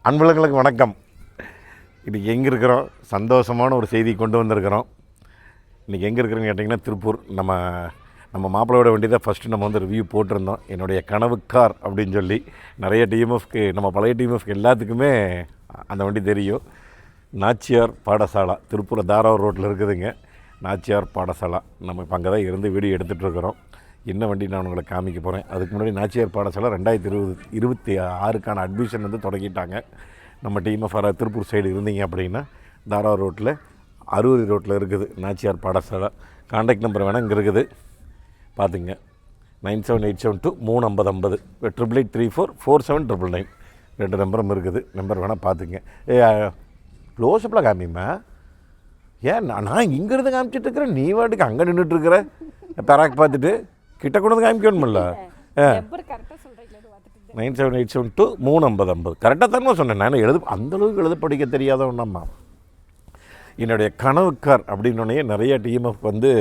அன்புகளுக்கு வணக்கம். இன்றைக்கி எங்கே இருக்கிறோம்? சந்தோஷமான ஒரு செய்தி கொண்டு வந்திருக்கிறோம். இன்றைக்கி எங்கே இருக்கிறோன்னு கேட்டிங்கன்னா திருப்பூர். நம்ம மாப்பிள்ளையோட வண்டி தான் ஃபஸ்ட்டு நம்ம வந்து ரிவ்யூ போட்டிருந்தோம். என்னுடைய கனவு கார் அப்படின்னு சொல்லி நிறைய டிஎம்எஃப்க்கு, நம்ம பழைய டிஎம்எஃப்க்கு எல்லாத்துக்குமே அந்த வண்டி தெரியும். நாச்சியார் பாடசாலா, திருப்பூர் தாராவூர் ரோட்டில் இருக்குதுங்க. நாச்சியார் பாடசாலா. நம்ம இப்போ அங்கே தான் இருந்து வீடியோ எடுத்துகிட்ருக்குறோம். என்ன வண்டி நான் உங்களை காமிக்க போகிறேன். அதுக்கு முன்னாடி நாச்சியார் பாடசாலை 2026க்கான அட்மிஷன் வந்து தொடங்கிட்டாங்க. நம்ம டீம் ஃபார் திருப்பூர் சைடு இருந்தீங்க அப்படின்னா தாராவூர் ரோட்டில் அரூரி ரோட்டில் இருக்குது நாச்சியார் பாடசாலை. கான்டாக்ட் நம்பர் வேணால் இங்கே இருக்குது, பார்த்துங்க. 9787235050 888344799 2 நம்பரும் இருக்குது. நம்பர் வேணால் பார்த்துங்க. க்ளோஸ்அப்பில் காமிம்மா. ஏன் நான் இங்கேருந்து காமிச்சிட்ருக்கிறேன், நீ வாட்டுக்கு அங்கே நின்றுட்டுருக்குற பெராக் பார்த்துட்டு கிட்ட கொண்டு வந்து காமிக்கணுமில்ல. 9787235050 கரெக்டாக தானே சொன்னேன். நான் அந்தளவுக்கு எழுத படிக்க தெரியாதவண்ணம்மா. என்னுடைய கனவுக்கார் அப்படின்னோடனே நிறைய டிஎம்எஃப் வந்து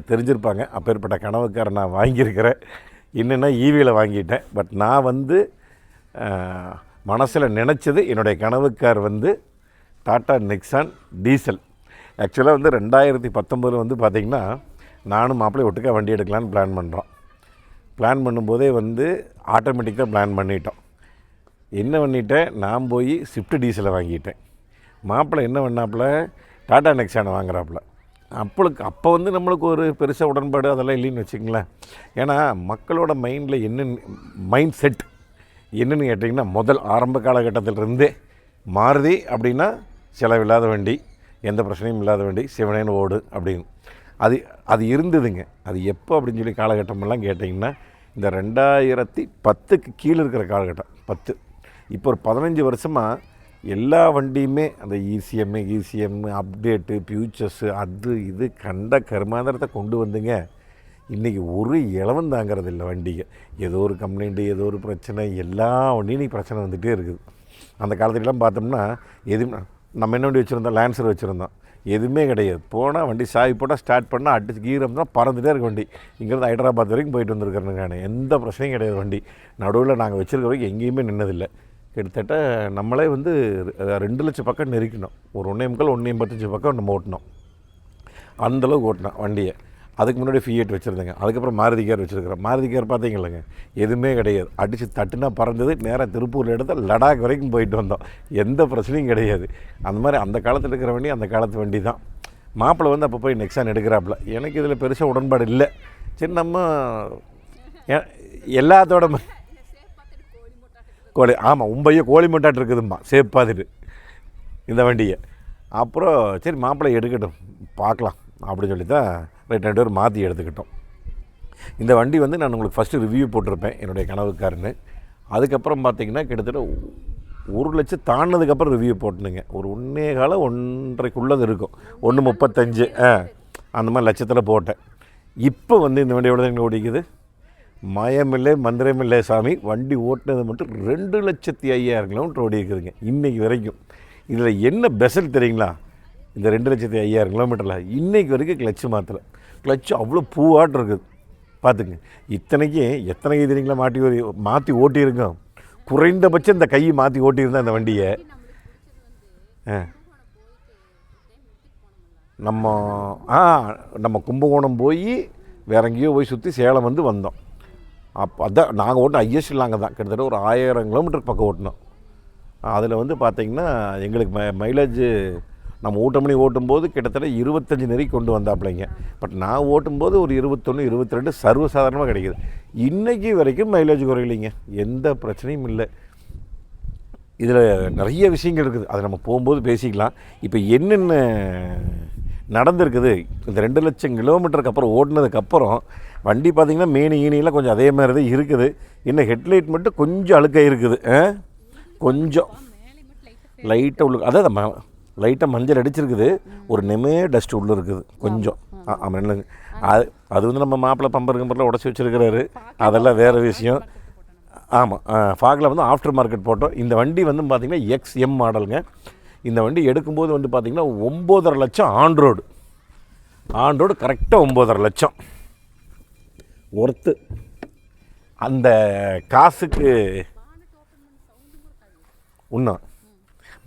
தெரிஞ்சிருப்பாங்க. அப்பேற்பட்ட கனவுக்கார் நான் வாங்கியிருக்கிறேன். என்னென்னா ஈவியில் வாங்கிட்டேன். பட் நான் வந்து மனசில் நினச்சது என்னுடைய கனவுக்கார் வந்து டாட்டா நெக்ஸான் டீசல். ஆக்சுவலாக வந்து 2019 வந்து பார்த்திங்கன்னா நானும் மாப்பிள்ளை ஒட்டுக்கா வண்டி எடுக்கலான்னு பிளான் பண்ணும்போதே வந்து ஆட்டோமேட்டிக்காக பிளான் பண்ணிட்டோம். என்ன பண்ணிட்டேன், நான் போய் ஸ்விஃப்ட் டீசலை வாங்கிட்டேன். மாப்பிள்ளை என்ன பண்ணாப்புல, டாட்டா நெக்ஸானை வாங்குறாப்புல. அப்போ வந்து நம்மளுக்கு ஒரு பெருசாக உடன்பாடு அதெல்லாம் இல்லைன்னு வச்சுங்களேன். ஏன்னா மக்களோட மைண்டில் மைண்ட் செட் என்னென்னு கேட்டிங்கன்னா, முதல் ஆரம்ப காலகட்டத்திலிருந்தே மாருதி அப்படின்னா செலவில்லாத வண்டி, எந்த பிரச்சனையும் இல்லாத வண்டி, சிவனேன்னு ஓடு அப்படின்னு அது இருந்ததுங்க. அது எப்போ அப்படின்னு சொல்லி காலகட்டமெல்லாம் கேட்டிங்கன்னா, இந்த 2010க்கு கீழே இருக்கிற காலகட்டம் 10. இப்போ ஒரு 15 வருஷமாக எல்லா வண்டியுமே அந்த இசிஎம் அப்டேட்டு ஃபியூச்சர்ஸு அது இது கண்ட கருமாந்திரத்தை கொண்டு வந்துங்க. இன்றைக்கி ஒரு இளவம் தாங்கிறது இல்லை வண்டிக்கு. ஏதோ ஒரு கம்ப்ளைண்ட்டு, ஏதோ ஒரு பிரச்சனை, எல்லா வண்டியும் இன்றைக்கி பிரச்சனை வந்துகிட்டே இருக்குது. அந்த காலத்துலலாம் பார்த்தோம்னா எதுவும் நம்ம என்ன வண்டி வச்சுருந்தோம், லான்சர் வச்சுருந்தோம். எதுவுமே கிடையாது. போனால் வண்டி சாவி போட்டால் ஸ்டார்ட் பண்ணால் அடிச்சு கீரம்னா பறந்துகிட்டே இருக்க வண்டி. இங்கேருந்து ஹைதராபாத் வரைக்கும் போயிட்டு வந்துருக்கிறேன். நான் எந்த பிரச்சனையும் கிடையாது. வண்டி நடுவில் நாங்கள் வச்சுருக்க வரைக்கும் எங்கேயுமே நின்னதில்லை. கிட்டத்தட்ட நம்மளே வந்து 2 லட்சம் பக்கம் நெருக்கணும். ஒரு 1.25 பக்கம் நம்ம ஓட்டினோம். அந்தளவுக்கு ஓட்டினோம் வண்டியை. அதுக்கு முன்னாடி ஃபியட் வச்சுருந்தேங்க. அதுக்கப்புறம் மாருதி கார் வச்சுருக்கிறேன். மாருதி கார் பார்த்தீங்களேங்க, எதுவுமே கிடையாது. அடித்து தட்டுனா பறந்தது. நேராக திருப்பூரில் எடுத்து லடாக் வரைக்கும் போயிட்டு வந்தோம். எந்த பிரச்சனையும் கிடையாது. அந்த மாதிரி அந்த காலத்தில் இருக்கிற வண்டி அந்த காலத்து வண்டி தான். மாப்பிள்ளை வந்து அப்போ போய் நெக்ஸான் எடுக்கிறாப்புல. எனக்கு இதில் பெருசாக உடன்பாடு இல்லை. சரி, நம்ம எல்லாத்தோட ஆமாம் உம்பையோ கோழி மட்டாட்டு இருக்குதும்மா சேஃப் பார்த்துட்டு இந்த வண்டியை. அப்புறம் சரி மாப்பிள்ளை எடுக்கட்டும் பார்க்கலாம் அப்படின்னு சொல்லி தான் 2 பேர் மாற்றி எடுத்துக்கிட்டோம். இந்த வண்டி வந்து நான் உங்களுக்கு ஃபஸ்ட்டு ரிவ்யூ போட்டிருப்பேன் என்னுடைய கனவுக்காரன்னு. அதுக்கப்புறம் பார்த்திங்கன்னா கிட்டத்தட்ட 1 லட்சம் தாண்டினதுக்கப்புறம் ரிவ்யூ போட்டணுங்க. ஒரு 1.25 இருக்கும். 1.35 அந்த மாதிரி லட்சத்தில் போட்டேன். இப்போ வந்து இந்த வண்டி எவ்வளோ தான் ஓடிக்குது, மயமில்லை மந்திரமில்லை சாமி. வண்டி ஓட்டினது மட்டும் 2,05,000 கிலோமீட்டர் ஓடி இருக்குதுங்க இன்றைக்கி வரைக்கும். இதில் என்ன பெசல் தெரியுங்களா, இந்த 2,05,000 கிலோமீட்டரில் இன்றைக்கி வரைக்கும் கிளச்சு மாற்றலை. கிளச்சு அவ்வளோ பூவாட்டு இருக்குது பார்த்துங்க. இத்தனைக்கு எத்தனை இதுங்களா மாற்றி ஓட்டியிருக்கோம். குறைந்தபட்சம் இந்த கையை மாற்றி ஓட்டியிருந்தேன் அந்த வண்டியை. நம்ம கும்பகோணம் போய் வேற எங்கேயோ போய் சுற்றி சேலம் வந்து வந்தோம். அப்போ அதான் நாங்கள் ஓட்டின ஐஎஸ்டில் நாங்கள் தான் கிட்டத்தட்ட ஒரு 1000 கிலோமீட்டர் பக்கம் ஓட்டினோம். அதில் வந்து பார்த்திங்கன்னா எங்களுக்கு மைலேஜ் நம்ம ஊட்டமணி ஓட்டும்போது கிட்டத்தட்ட 25 நெறி கொண்டு வந்தாப்பிள்ளைங்க. பட் நான் ஓட்டும்போது ஒரு 21, 22 சர்வசாதாரணமாக கிடைக்கிது. இன்றைக்கி வரைக்கும் மைலேஜ் குறையிலைங்க, எந்த பிரச்சனையும் இல்லை. இதில் நிறைய விஷயங்கள் இருக்குது, அதை நம்ம போகும்போது பேசிக்கலாம். இப்போ என்னென்ன நடந்திருக்குது, இந்த 2 லட்சம் கிலோமீட்டருக்கு அப்புறம் ஓட்டினதுக்கப்புறம் வண்டி பார்த்திங்கன்னா மேனி ஈனியெல்லாம் கொஞ்சம் அதே மாதிரி தான் இருக்குது. இன்னும் ஹெட்லைட் மட்டும் கொஞ்சம் அழுக்காக இருக்குது. கொஞ்சம் லைட்டாக உள்ள அதான் லைட்டாக மஞ்சள் அடிச்சிருக்குது. ஒரு நெமே டஸ்ட் உள்ளே இருக்குது கொஞ்சம். ஆமாம் இல்லைங்க, அது வந்து நம்ம மாப்பிள்ளை பம்பர் கம்பரில் உடச்சி வச்சுருக்கிறாரு, அதெல்லாம் வேறு விஷயம். ஆமாம், ஃபாகில் வந்து ஆஃப்டர் மார்க்கெட் போட்டோம். இந்த வண்டி வந்து பார்த்திங்கன்னா XM மாடலுங்க. இந்த வண்டி எடுக்கும்போது வந்து பார்த்திங்கன்னா 9.5 லட்சம் ஆன்ரோடு கரெக்டாக 9.5 லட்சம் ஒர்த்து. அந்த காசுக்கு இன்னும்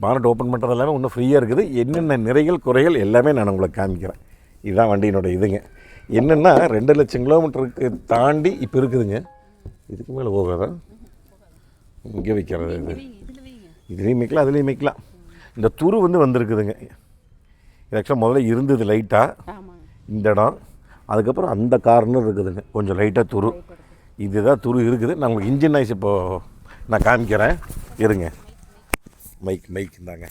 பானட் ஓப்பன் பண்ணுறது எல்லாமே இன்னும் ஃப்ரீயாக இருக்குது. என்னென்ன நிறைகள் குறைகள் எல்லாமே நான் உங்களுக்கு காமிக்கிறேன். இதுதான் வண்டியினோட இதுங்க. என்னென்னா 2,00,000 கிலோமீட்டருக்கு தாண்டி இப்போ இருக்குதுங்க. இதுக்கு மேலே போகாதான் இங்கே வைக்கிறது. இதுலேயும் வைக்கலாம், அதுலேயும் வைக்கலாம். இந்த துரு வந்திருக்குதுங்க. இது ஆக்சுவலாக முதல்ல இருந்தது லைட்டாக இந்த இடம். அதுக்கப்புறம் அந்த கார்னர் இருக்குதுங்க, கொஞ்சம் லைட்டாக துரு. இதுதான் துரு இருக்குது. நான் உங்களுக்கு இன்ஜின் நாய்ஸ் இப்போது நான் காமிக்கிறேன் இருங்க. மைக் இருந்தாங்க.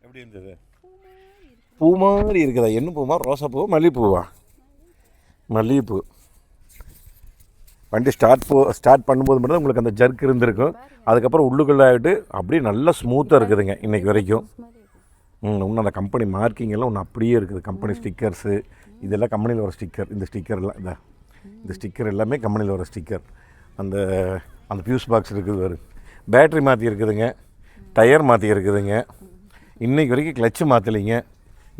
எப்படி இருந்தது? பூ மாதிரி இருக்குதா? என்ன பூவா? ரோசா பூவா, மல்லிகைப்பூவா? மல்லிகைப்பூ. வண்டி ஸ்டார்ட் பண்ணும்போது மட்டும் உங்களுக்கு அந்த ஜர்க் இருந்திருக்கும். அதுக்கப்புறம் உள்ளுக்குள்ளே ஆகிட்டு அப்படியே நல்லா ஸ்மூத்தாக இருக்குதுங்க இன்றைக்கி வரைக்கும். இன்னும் அந்த கம்பெனி மார்க்கிங் எல்லாம் ஒன்று அப்படியே இருக்குது. கம்பெனி ஸ்டிக்கர்ஸு இதெல்லாம் கம்பெனியில் வர ஸ்டிக்கர். இந்த ஸ்டிக்கர்லாம் இந்த ஸ்டிக்கர் எல்லாமே கம்பெனியில் வர ஸ்டிக்கர். அந்த அந்த ஃபியூஸ் பாக்ஸ் இருக்குது. வரும் பேட்ரி மாற்றி இருக்குதுங்க, டயர் மாற்றி இருக்குதுங்க. இன்றைக்கி வரைக்கும் கிளச்சு மாற்றலைங்க.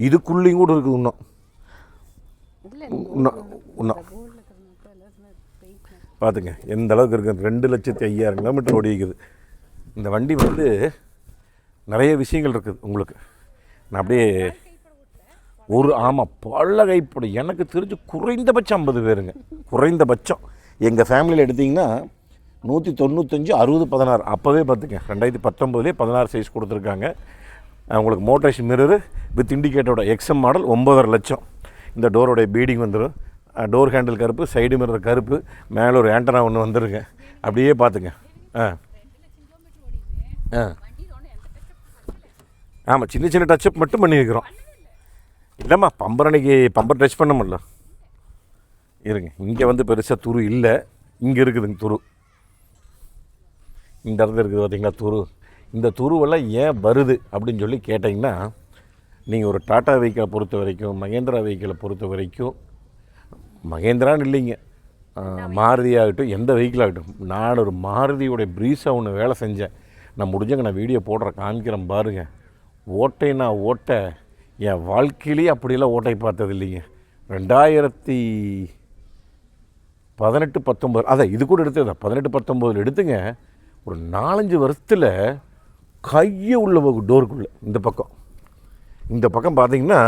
இதுக்குள்ளேயும் கூட இருக்குது. இன்னும் பார்த்துங்க எந்த அளவுக்கு இருக்குது. 2,05,000 கிலோமீட்டர் ஓடிக்குது இந்த வண்டி. நிறைய விஷயங்கள் இருக்குது உங்களுக்கு. நான் அப்படியே பல கைப்பட எனக்கு தெரிஞ்சு குறைந்தபட்சம் 50 பேருங்க. குறைந்தபட்சம் எங்கள் ஃபேமிலியில் எடுத்திங்கன்னா 195, 60, 16 அப்போவே பார்த்துங்க. 2019 16 சைஸ் கொடுத்துருக்காங்க. உங்களுக்கு மோட்டரைஸ் மிரரு வித் இண்டிகேட்டரோட XM மாடல் 9.5 லட்சம். இந்த டோரோடைய பீடிங் வந்துடும். டோர் ஹேண்டில் கருப்பு, சைடு மிரர் கருப்பு, மேலே ஒரு ஆண்டனா ஒன்று வந்துருங்க. அப்படியே பார்த்துங்க. ஆமாம், சின்ன சின்ன டச்சப் மட்டும் பண்ணியிருக்கிறோம். இல்லைம்மா, பம்பர் டச் பண்ண முடியல. இருங்க, இங்கே பெருசாக துரு இல்லை. இங்கே இருக்குதுங்க துரு. இந்த இடத்துல இருக்குது பார்த்தீங்களா துரு. இந்த துருவெல்லாம் ஏன் வருது அப்படின்னு சொல்லி கேட்டிங்கன்னா, நீங்கள் ஒரு டாட்டா வெஹிக்கிளை பொறுத்த வரைக்கும், மகேந்திரா வெஹிக்கிளை பொறுத்த வரைக்கும், மகேந்திரான்னு இல்லைங்க, மாருதி ஆகட்டும், எந்த வெஹிக்கிள் ஆகட்டும். நான் ஒரு மாருதியோடைய ப்ரீஸாக ஒன்று வேலை செஞ்சேன். நான் முடிஞ்சங்க நான் வீடியோ காமிக்கிறேன் பாருங்கள். ஓட்டைனா ஓட்டை என் வாழ்க்கையிலேயே அப்படியெல்லாம் ஓட்டை பார்த்தது இல்லைங்க. 2018, 19 அதான் இது கூட எடுத்தது 18, 19 எடுத்துங்க. ஒரு 4-5 வருஷத்தில் கையை உள்ள டோருக்குள்ளே இந்த பக்கம் பார்த்தீங்கன்னா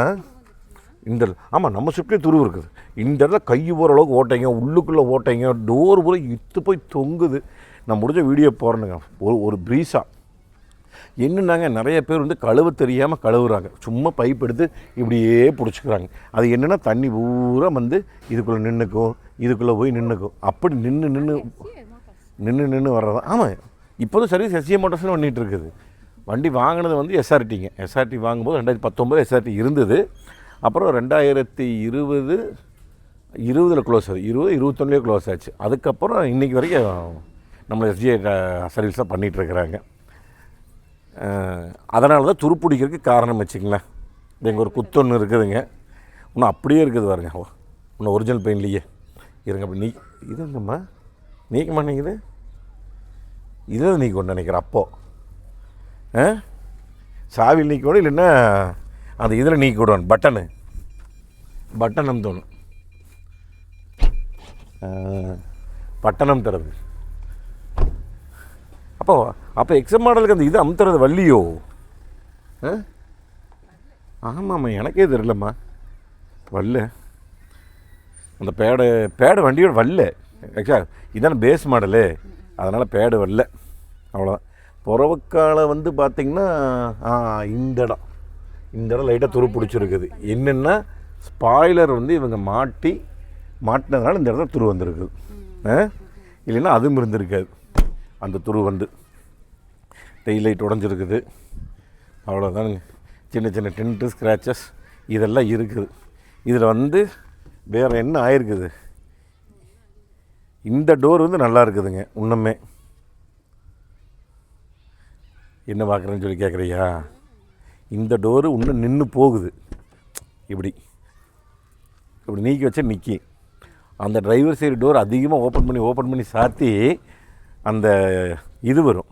நம்ம ஸ்விஃப்ட்லேயே துருவு இருக்குது. இந்த இடத்துல கை போகிற அளவுக்கு ஓட்டைங்க, உள்ளுக்குள்ளே ஓட்டைங்க, டோர் பூரா இத்து போய் தொங்குது. நான் முடிஞ்ச வீடியோ போகிறேனுங்க. ஒரு ப்ரீஸாக என்னென்னாங்க, நிறைய பேர் கழுவ தெரியாமல் கழுவுறாங்க. சும்மா பைப் எடுத்து இப்படியே பிடிச்சிக்கிறாங்க. அது என்னென்னா தண்ணி பூரா இதுக்குள்ளே நின்றுக்கும், இதுக்குள்ளே போய் நின்றுக்கும். அப்படி நின்று வர்றதா. ஆமாம், இப்போதும் சர்வீஸ் SJ மோட்டார்ஸ்னு பண்ணிகிட்டு இருக்குது. வண்டி வாங்கினது SRTங்க. SRT வாங்கும்போது 2019 SRT இருந்தது. அப்புறம் 2020 க்ளோஸ் ஆகுது. 21 க்ளோஸ் ஆச்சு. அதுக்கப்புறம் இன்றைக்கி வரைக்கும் நம்ம SJ சர்வீஸாக பண்ணிகிட்ருக்குறாங்க. அதனால தான் துருப்பிடிக்கிறதுக்கு காரணம் வச்சுங்களேன். எங்கள் ஒரு குத்தொன்று இருக்குதுங்க. இன்னும் அப்படியே இருக்குது பாருங்க. இன்னும் ஒரிஜினல் பெயின்லேயே இருங்க. அப்படி இது என்னம்மா நீக்க மாட்டேங்குது. இதில் நீக்கணும் நினைக்கிறேன். அப்போது சாவியில் நீக்கணும், இல்லைன்னா அந்த இதில் நீக்கி விடுவான். பட்டன் அமுத்தணும். பட்டனம் தரது. அப்போ XM மாடலுக்கு அந்த இது அமுத்துறது வள்ளியோ? ஆமாம்மா, எனக்கே தெரியலம்மா. வல்ல அந்த பேடு வண்டியோட வல்ல. ஆக்சுவலாக இதான பேஸ் மாடலு, அதனால் பேடு வரல. அவ்வளோதான். புறவுக்கால பார்த்திங்கன்னா இந்த இடம் லைட்டாக துரு பிடிச்சிருக்குது. என்னென்னா ஸ்பாய்லர் இவங்க மாட்டினதுனால இந்த இடத்துல துரு வந்திருக்குது. இல்லைன்னா அதுவும் இருந்திருக்காது. அந்த துரு டெயில் லைட் உடஞ்சிருக்குது. அவ்வளோதானுங்க. சின்ன சின்ன டென்ட்டு ஸ்க்ராச்சஸ் இதெல்லாம் இருக்குது. இதில் வேறு என்ன ஆயிருக்குது? இந்த டோர் வந்து நல்லா இருக்குதுங்க. இன்னுமே என்ன பார்க்குறேன்னு சொல்லி கேட்குறியா? இந்த டோரு இன்னும் நின்று போகுது. இப்படி நீக்கி வச்சா நிற்கி. அந்த டிரைவர் சைடு டோர் அதிகமாக ஓப்பன் பண்ணி சாத்தி அந்த இது வரும்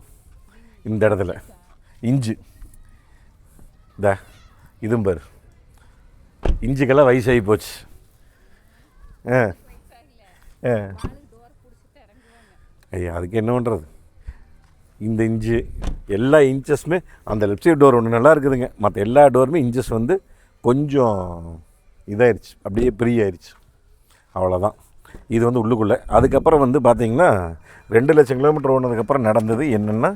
இந்த இடத்துல இஞ்சு இதுவும் பாரு, இஞ்சுக்கெல்லாம் வயசாகி போச்சு. ஐயா அதுக்கு என்ன பண்ணுறது? இந்த இன்ச்சு எல்லா இன்ச்சஸுமே அந்த லெஃப்ட் சைடு டோர் ஒன்று நல்லா இருக்குதுங்க. மற்ற எல்லா டோருமே இன்ச்சஸ் வந்து கொஞ்சம் இதாகிடுச்சு, அப்படியே ஆயிடுச்சு. அவ்வளோதான். இது வந்து உள்ளுக்குள்ளே. அதுக்கப்புறம் வந்து பார்த்திங்கன்னா 2 லட்சம் கிலோமீட்டர் ஓனதுக்கப்புறம் நடந்தது என்னென்னா,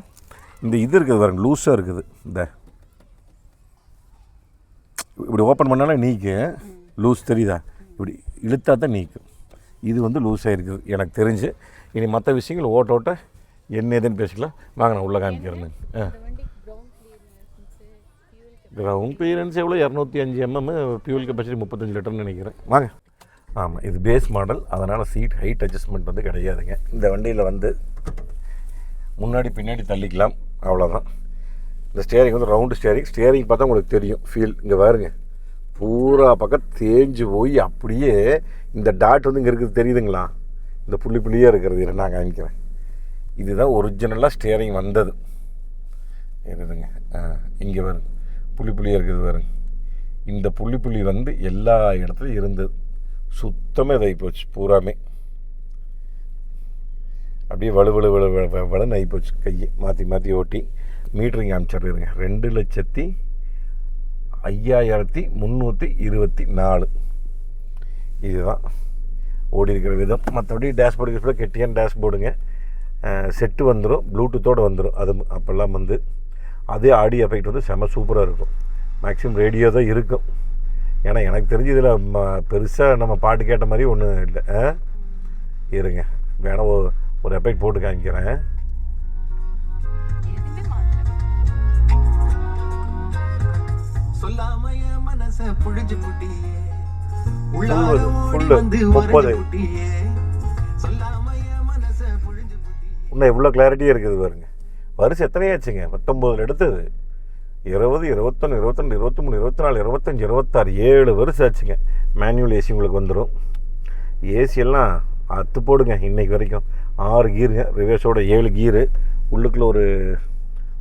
இந்த இது இருக்குது பாருங்க, லூஸாக இருக்குது. இந்த இப்படி ஓப்பன் பண்ணாலும் நீக்கு லூஸ் தெரியுதா? இப்படி இழுத்தா தான் நீக்கும். இது வந்து லூஸாக இருக்குது எனக்கு தெரிஞ்சு. இனி மற்ற விஷயங்கள் ஓட்ட என்ன ஏதுன்னு பேசிக்கலாம். வாங்க நான் உள்ளே காமிக்கிறேன்னு. கிரவுண்ட் கிளியரன்ஸ் எவ்வளோ? 205 mm, ஃபியூல் கெப்பாசிட்டி 35 லிட்டர்னு நினைக்கிறேன். வாங்க. ஆமாம், இது பேஸ் மாடல், அதனால் சீட் ஹைட் அட்ஜஸ்ட்மெண்ட் வந்து கிடையாதுங்க. இந்த வண்டியில் வந்து முன்னாடி பின்னாடி தள்ளிக்கலாம், அவ்வளோதான். இந்த ஸ்டேரிங் வந்து ரவுண்டு ஸ்டேரிங் பார்த்தா உங்களுக்கு தெரியும் ஃபீல். இங்கே பாருங்க, பூரா பக்கம் தேஞ்சு போய் அப்படியே இந்த டாட் வந்து இங்கே இருக்குது தெரியுதுங்களா? இந்த புள்ளியாக இருக்கிறது இதை நான் காமிக்கிறேன். இதுதான் ஒரிஜினலாக ஸ்டேரிங் வந்தது. இருக்குதுங்க. இங்கே பாருங்க, புள்ளியாக இருக்குது பாருங்க. இந்த புள்ளி வந்து எல்லா இடத்துலையும் இருந்தது. சுத்தமாக இதாகி போச்சு பூராமே. அப்படியே வலுன்னு ஆகி போச்சு. கையை மாற்றி ஓட்டி மீட்டரிங் அமைச்சிடுறேங்க. 2,05,324 இதுதான் ஓடி இருக்கிற விதம். மற்றபடி டேஷ்போர்டு கெட்டியான டேஷ்போர்டுங்க. செட்டு வந்துடும், ப்ளூடூத்தோடு வந்துடும். அது அப்போல்லாம் வந்து அதே ஆடியோ எஃபெக்ட் வந்து செம சூப்பராக இருக்கும். மேக்ஸிமம் ரேடியோ தான் இருக்கும். ஏன்னா எனக்கு தெரிஞ்சு இதில் பெருசாக நம்ம பாட்டு கேட்ட மாதிரி ஒன்றும் இல்லை. இருங்க, வேணா ஒரு எஃபெக்ட் போட்டு காமிக்கிறேன். இன்னும் எவ்வளோ கிளாரிட்டியாக இருக்குது பாருங்க. வருஷம் எத்தனையாச்சுங்க? 19 எடுத்தது, 20, 21, 22, 23, 24, 25, 26, 7 வருஷம் ஆச்சுங்க. மேனுவல் ஏசி உங்களுக்கு வந்துடும். ஏசியெல்லாம் அத்து போடுங்க. இன்றைக்கு வரைக்கும் 6 கீருங்க, ரிவர்ஸோட 7 கீரு. உள்ளுக்குள்ளே ஒரு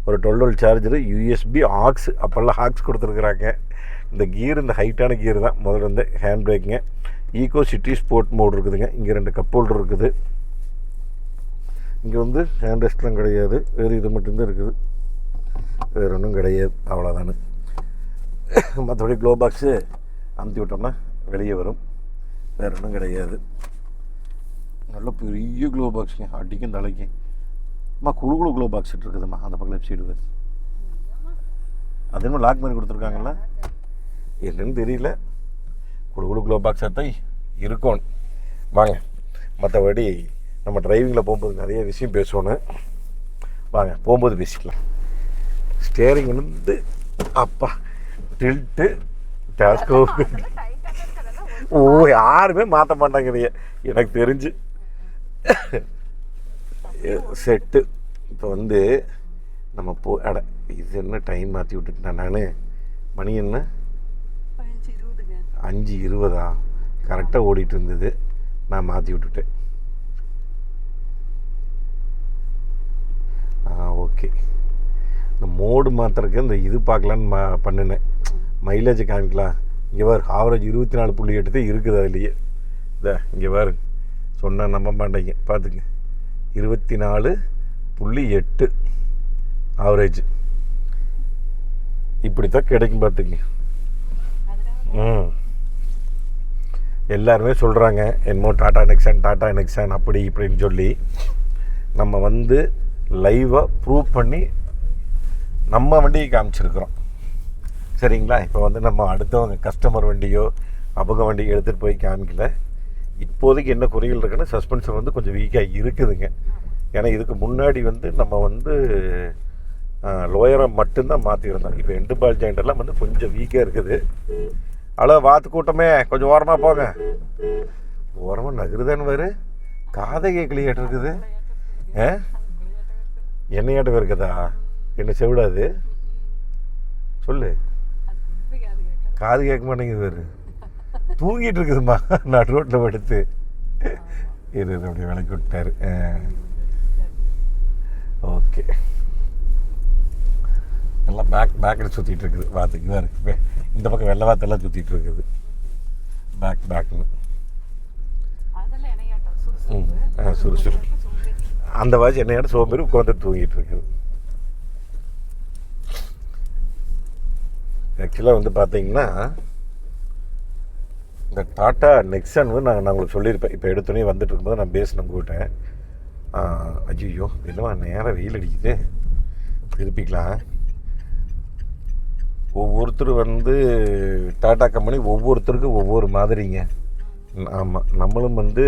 12 volt சார்ஜரு, யூஎஸ்பி, ஆக்ஸ். அப்போல்லாம் ஆக்ஸ் கொடுத்துருக்குறாங்க. இந்த கீர், இந்த ஹைட்டான கீர் தான் முதல்ல இருந்து. ஹேண்ட் பிரேக்குங்க. ஈகோ சிட்டி ஸ்போர்ட் மோட் இருக்குதுங்க. இங்கே 2 கப் ஹோல்டர் இருக்குது. இங்கே வந்து ஹேண்ட் ரெஸ்ட்லாம் கிடையாது, வேறு இது மட்டும்தான் இருக்குது, வேறு ஒன்றும் கிடையாது. அவ்வளோதானு. மற்றபடி க்ளோ பாக்ஸு அமுத்தி விட்டோம்னா வெளியே வரும், வேறு ஒன்றும் கிடையாது. நல்ல பெரிய க்ளோ பாக்ஸுங்க, அடிக்கும் தலைக்கும். குழு க்ளோ பாக்ஸ் இருக்குதும்மா அந்த பக்கம் லெஃப்ட் சைடு. அது என்ன லாக் மாதிரி கொடுத்துருக்காங்கல்ல, என்னன்னு தெரியல. குழு க்ளோ பாக்ஸாக தான் இருக்கும். வாங்க, மற்றபடி நம்ம டிரைவிங்கில் போகும்போது நிறைய விஷயம் பேசணும். வாங்க, போகும்போது பேசிக்கலாம். ஸ்டேரிங் வந்து அப்பா டில்ட்டு டாஸ்கோ யாருமே மாற்ற மாட்டாங்கிறீங்க எனக்கு தெரிஞ்சு. செட்டு இப்போ வந்து நம்ம இது என்ன டைம் மாற்றி விட்டுட்டேன் நான். மணி என்ன? 5:20 கரெக்டாக ஓடிட்டு இருந்தது, நான் மாற்றி விட்டுட்டேன். ஓகே, இந்த மோடு மாத்திரக்கு இந்த இது பார்க்கலான்னு பண்ணினேன். மைலேஜ் காமிக்கலாம். இங்கே வேறு ஆவரேஜ் 24.8 இருக்குது அதுலேயே. இங்கே வேறு சொன்னால் நம்ப மாட்டேங்க, பார்த்துங்க. 24.8 ஆவரேஜ் இப்படித்தான் கிடைக்கும் பார்த்துங்க. எல்லாருமே சொல்கிறாங்க என்னமோ டாடா நெக்ஸான் அப்படி இப்படின்னு சொல்லி. நம்ம வந்து லைவாக ப்ரூவ் பண்ணி நம்ம வண்டியை காமிச்சிருக்கிறோம், சரிங்களா? இப்போ வந்து நம்ம அடுத்தவங்க கஸ்டமர் வண்டியோ அவங்க வண்டியை எடுத்துகிட்டு போய் காமிக்கல. இப்போதைக்கு என்ன குறைகள் இருக்குன்னா, சஸ்பென்ஷன் வந்து கொஞ்சம் வீக்காக இருக்குதுங்க. ஏன்னா இதுக்கு முன்னாடி வந்து நம்ம வந்து லோயராக மட்டும்தான் மாற்றிருந்தோம். இப்போ எண்டு பால் ஜாயிண்டெல்லாம் வந்து கொஞ்சம் வீக்காக இருக்குது. வாத்து கூட்டமே கொஞ்சம் ஓரமாக போங்க. ஓரமாக நகருதான்னு வேறு காதை கேட்கலையாட்டு இருக்குது. என்னையாட்டம் இருக்குதா? என்ன செவிடாது சொல்லு. காது கேட்க மாட்டேங்குது வேறு, தூங்கிட்டு இருக்குதுமா. நான் ரோட்டில் படுத்து இது அப்படி விளக்கி விட்டார். ஓகே, எல்லாம் பேக்கில் சுற்றிட்டு இருக்குது. வாத்துக்கு தான் இருக்குது. இந்த பக்கம் வெள்ளை வாத்தெல்லாம் சுற்றிட்டு இருக்குது. பேக்னு சுறுசுறு. அந்த வாட்ச் என்னையாட்ட சோம்பேறி உட்காந்துட்டு தூங்கிட்டு இருக்குது. ஆக்சுவலாக வந்து பார்த்தீங்கன்னா இந்த டாட்டா நெக்ஸான் வந்து நான் உங்களுக்கு சொல்லியிருப்பேன். இப்போ எடுத்தோடனே வந்துட்டு இருக்கும்போது நான் பேசினேன் கூட்டேன். ஐயோ என்னவா நேரம் வெயில் அடிக்குது, திருப்பிக்கலாம். ஒவ்வொருத்தர் வந்து டாட்டா கம்பெனி ஒவ்வொருத்தருக்கும் ஒவ்வொரு மாதிரிங்க. ஆமாம், நம்மளும் வந்து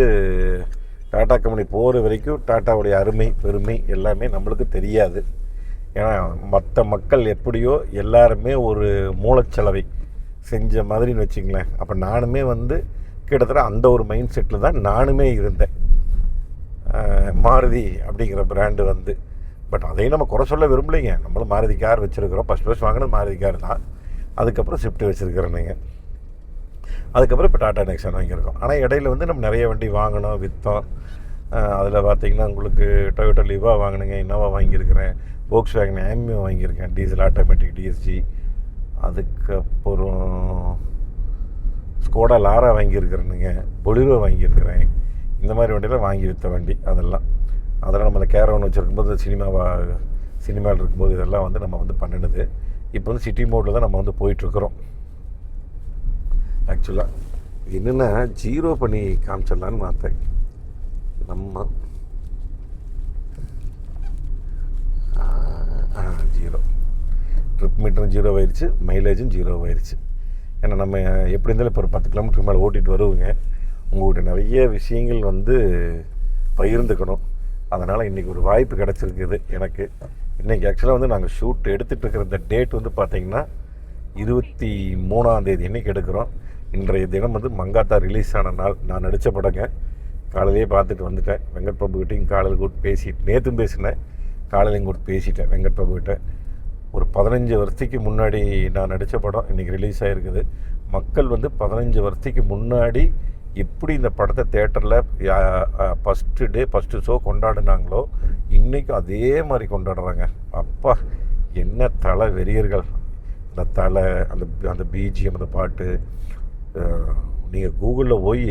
டாட்டா கம்பெனி போகிற வரைக்கும் டாட்டாவுடைய அருமை பெருமை எல்லாமே நம்மளுக்கு தெரியாது. ஏன்னா மற்ற மக்கள் எப்படியோ எல்லாருமே ஒரு மூலச்சலவை செஞ்ச மாதிரின்னு வச்சுங்களேன். அப்போ நானுமே வந்து கிட்டத்தட்ட அந்த ஒரு மைண்ட் செட்டில் தான் நானுமே இருந்தேன். மாருதி அப்படிங்கிற பிராண்டு வந்து, பட் அதையும் நம்ம குறை சொல்ல விரும்பலைங்க. நம்மளும் மாருதி கார் வச்சுருக்கிறோம். ஃபஸ்ட் வாங்கினது மாருதி கார் தான். அதுக்கப்புறம் ஸ்விஃப்ட் வச்சுருக்கிறேனுங்க. அதுக்கப்புறம் இப்போ டாட்டா நெக்ஸான் வாங்கியிருக்கோம். ஆனால் இடையில வந்து நம்ம நிறைய வண்டி வாங்கினோம், விற்றோம். அதில் பார்த்திங்கன்னா உங்களுக்கு டொயோட்டா லிவா வாங்கினேங்க, இன்னோவா வாங்கியிருக்கிறேன், போக்ஸ் வேகன் ஆம்பியோ வாங்கியிருக்கேன், டீசல் ஆட்டோமேட்டிக் டிஎஸ்ஜி. அதுக்கப்புறம் ஸ்கோடா லாரா வாங்கியிருக்கிறேனுங்க, பொலிரோ வாங்கியிருக்கிறேன். இந்த மாதிரி வண்டியெல்லாம் வாங்கி விற்ற வண்டி அதெல்லாம் நம்ம அந்த கேரவன் வச்சுருக்கும்போது சினிமாவில் இருக்கும்போது இதெல்லாம் வந்து நம்ம வந்து பண்ணினது. இப்போ வந்து சிட்டி மோடில் தான் நம்ம வந்து போயிட்டுருக்குறோம். ஆக்சுவலாக என்னென்னா ஜீரோ பண்ணி காமிச்சிடலான்னு பார்த்தேன். நம்ம ஜீரோ ட்ரிப் மீட்டரும் ஜீரோ ஆயிடுச்சு, மைலேஜும் ஜீரோ ஆயிடுச்சு. ஏன்னா நம்ம எப்படி இருந்தாலும் இப்போ ஒரு 10 கிலோமீட்டருக்கு மேலே ஓட்டிகிட்டு வருவோங்க. உங்கள்கிட்ட நிறைய விஷயங்கள் வந்து பகிர்ந்துக்கணும். அதனால் இன்றைக்கி ஒரு வாய்ப்பு கிடச்சிருக்குது எனக்கு. இன்றைக்கி ஆக்சுவலாக வந்து நாங்கள் ஷூட் எடுத்துகிட்டு இருக்கிற இந்த டேட் வந்து பார்த்திங்கன்னா 23ஆம் தேதி இன்றைக்கி எடுக்கிறோம். இன்றைய தினம் வந்து மங்காத்தா ரிலீஸ் ஆன நாள். நான் நடித்த படங்க காலையிலேயே பார்த்துட்டு வந்துட்டேன். வெங்கட் பிரபுக்கிட்டையும் காலையில் கூட்டு பேசிட்டு, நேற்றும் பேசினேன், காலையிலையும் கூட்டு பேசிட்டேன் வெங்கட் பிரபுக்கிட்ட. ஒரு 15 வருஷத்துக்கு முன்னாடி நான் நடித்த படம் இன்றைக்கி ரிலீஸ் ஆகிருக்குது. மக்கள் வந்து 15 வருஷத்துக்கு முன்னாடி எப்படி இந்த படத்தை தேட்டரில் ஃபஸ்ட்டு ஷோ கொண்டாடினாங்களோ இன்றைக்கும் அதே மாதிரி கொண்டாடுறாங்க. அப்பா என்ன தலை வெறியர்கள்! அந்த தலை, அந்த பிஜிஎம், அந்த பாட்டு. நீங்கள் கூகுளில் போய்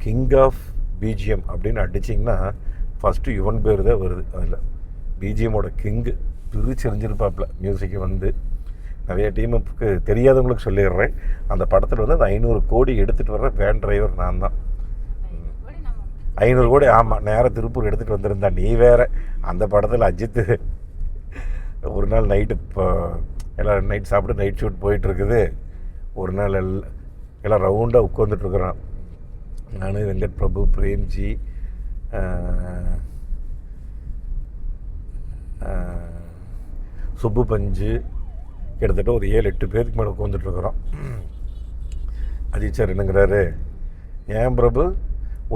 கிங் ஆஃப் பிஜிஎம் அப்படின்னு அடிச்சிங்கன்னா ஃபஸ்ட்டு யுவன் பேர் தான் வருது. அதில் பிஜிஎம்மோட கிங்கு பிரிச்செறிஞ்சிருப்பாப்பில் மியூசிக்கை வந்து. நிறைய டீமுக்கு தெரியாதவங்களுக்கு சொல்லிடுறேன். அந்த படத்தில் வந்து அந்த 500 கோடி எடுத்துகிட்டு வர்ற வேன் டிரைவர் நான் தான். 500 கோடி, ஆமாம், நேராக திருப்பூர் எடுத்துகிட்டு வந்திருந்தேன். நீ வேறு அந்த படத்தில் அஜித்து ஒரு நாள் நைட்டு இப்போ எல்லாம் நைட் சாப்பிட்டு நைட் ஷூட் போயிட்டுருக்குது. ஒரு நாள் எல்லாம் ரவுண்டாக உட்காந்துட்ருக்குறான். நான், வெங்கட் பிரபு, பிரேம்ஜி, சுப்பு பஞ்சு, கிட்டத்தட்ட ஒரு 7-8 பேருக்கு மேலே உட்காந்துட்ருக்குறோம். அஜித் சார் என்னங்கிறாரு, ஏன் பிரபு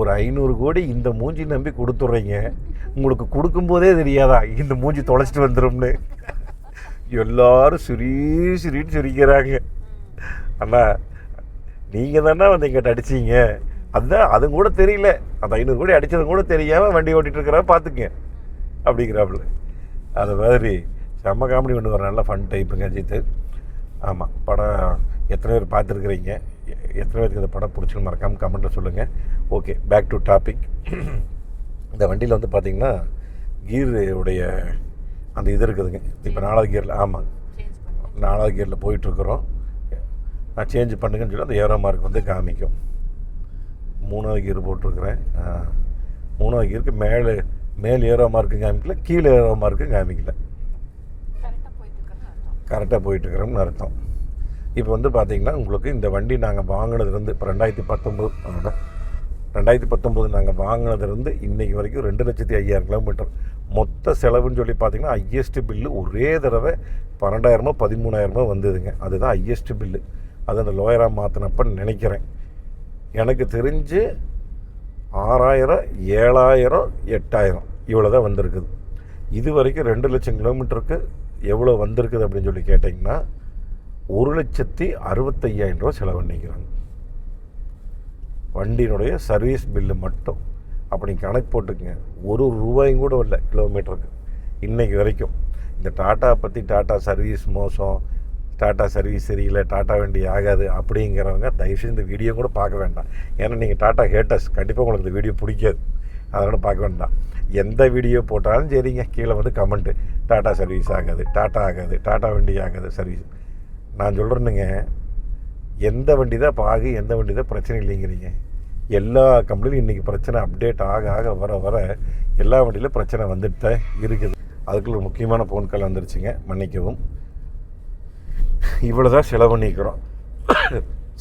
ஒரு 500 கோடி இந்த மூஞ்சி நம்பி கொடுத்துட்றீங்க, உங்களுக்கு கொடுக்கும்போதே தெரியாதா இந்த மூஞ்சி தொலைச்சிட்டு வந்துடும்னு? எல்லோரும் சிரின்னு சிரிக்கிறாங்க. அண்ணா நீங்கள் தானே வந்து எங்கிட்ட அடிச்சிங்க, அதுதான் அதுவும் கூட தெரியல, அந்த 500 கோடி அடித்ததும் கூட தெரியாமல் வண்டி ஓட்டிகிட்டு இருக்கிறா பார்த்துங்க அப்படிங்கிறாப்புல. அது மாதிரி செம்ம காமெடி ஒன்று வர நல்ல ஃபன் டைப்புங்க அஜித்து. ஆமாம், படம் எத்தனை பேர் பார்த்துருக்குறீங்க, எத்தனை பேருக்கு இந்த படம் பிடிச்சின்னு மறக்காமல் கமெண்ட்டில் சொல்லுங்கள். Okay, back to topic. இந்த வண்டியில் வந்து பார்த்திங்கன்னா கீருடைய அந்த இது இருக்குதுங்க. இப்போ 4வது கியரில், ஆமாம் 4வது கியரில் போயிட்டுருக்குறோம். நான் சேஞ்ச் பண்ணுங்கன்னு சொல்லி அந்த ஏரோ மார்க் வந்து காமிக்கும். 3வது கியர் போட்டிருக்கிறேன். 3வது கியருக்கு மேல் ஏரோ மார்க்கும் காமிக்கல, கீழே ஏரோ மார்க்கும் காமிக்கல. கரெக்டாக போயிட்டுருக்கிறோம்னு அர்த்தம். இப்போ வந்து பார்த்திங்கன்னா உங்களுக்கு இந்த வண்டி நாங்கள் வாங்கினதுலேருந்து இப்போ 2019 நாங்கள் வாங்கினதுலேருந்து இன்றைக்கி வரைக்கும் 2,05,000 கிலோமீட்டர். மொத்த செலவுன்னு சொல்லி பார்த்திங்கன்னா ஹையஸ்ட்டு பில்லு ஒரே தடவை 12,000 13,000 வந்ததுங்க. அதுதான் ஹையஸ்ட்டு பில்லு. அது அந்த லோயராக மாற்றினப்பன்னு நினைக்கிறேன். எனக்கு தெரிஞ்சு 6000, 7000, 8000 இவ்வளோ தான் வந்திருக்குது. இது வரைக்கும் 2 லட்சம் கிலோமீட்டருக்கு எவ்வளோ வந்திருக்குது அப்படின்னு சொல்லி கேட்டிங்கன்னா 1,65,000 ரூபா செலவு பண்ணிக்கிறாங்க வண்டியினுடைய சர்வீஸ் பில்லு மட்டும். அப்படி கணக்கு போட்டுக்குங்க, ஒரு ரூபாயும் கூட இல்லை கிலோமீட்டருக்கு இன்றைக்கி வரைக்கும். இந்த டாட்டா பற்றி டாட்டா சர்வீஸ் மோசம், டாட்டா சர்வீஸ் சரியில்லை, டாட்டா வண்டி ஆகாது அப்படிங்கிறவங்க தயவுசெய்து இந்த வீடியோ கூட பார்க்க வேண்டாம். ஏன்னா நீங்கள் டாட்டா ஹேட்டர்ஸ், கண்டிப்பாக உங்களுக்கு இந்த வீடியோ பிடிக்காது, அதனால் பார்க்க வேண்டாம். எந்த வீடியோ போட்டாலும் சரிங்க, கீழே வந்து கமெண்ட்டு டாட்டா சர்வீஸ் ஆகாது, டாட்டா ஆகாது, டாட்டா வண்டி ஆகாது சர்வீஸ். நான் சொல்கிறேனுங்க, எந்த வண்டி தான் இப்போ ஆகு, எந்த வண்டி தான் பிரச்சனை இல்லைங்கிறீங்க. எல்லா கம்பெனிலும் இன்றைக்கி பிரச்சனை அப்டேட் ஆக ஆக வர வர எல்லா வண்டியிலும் பிரச்சனை வந்துட்டு தான் இருக்குது. அதுக்குள்ள ஒரு முக்கியமான ஃபோன் கால் வந்துருச்சுங்க, மன்னிக்கவும். இவ்வளோ தான் செலவு பண்ணிக்கிறோம்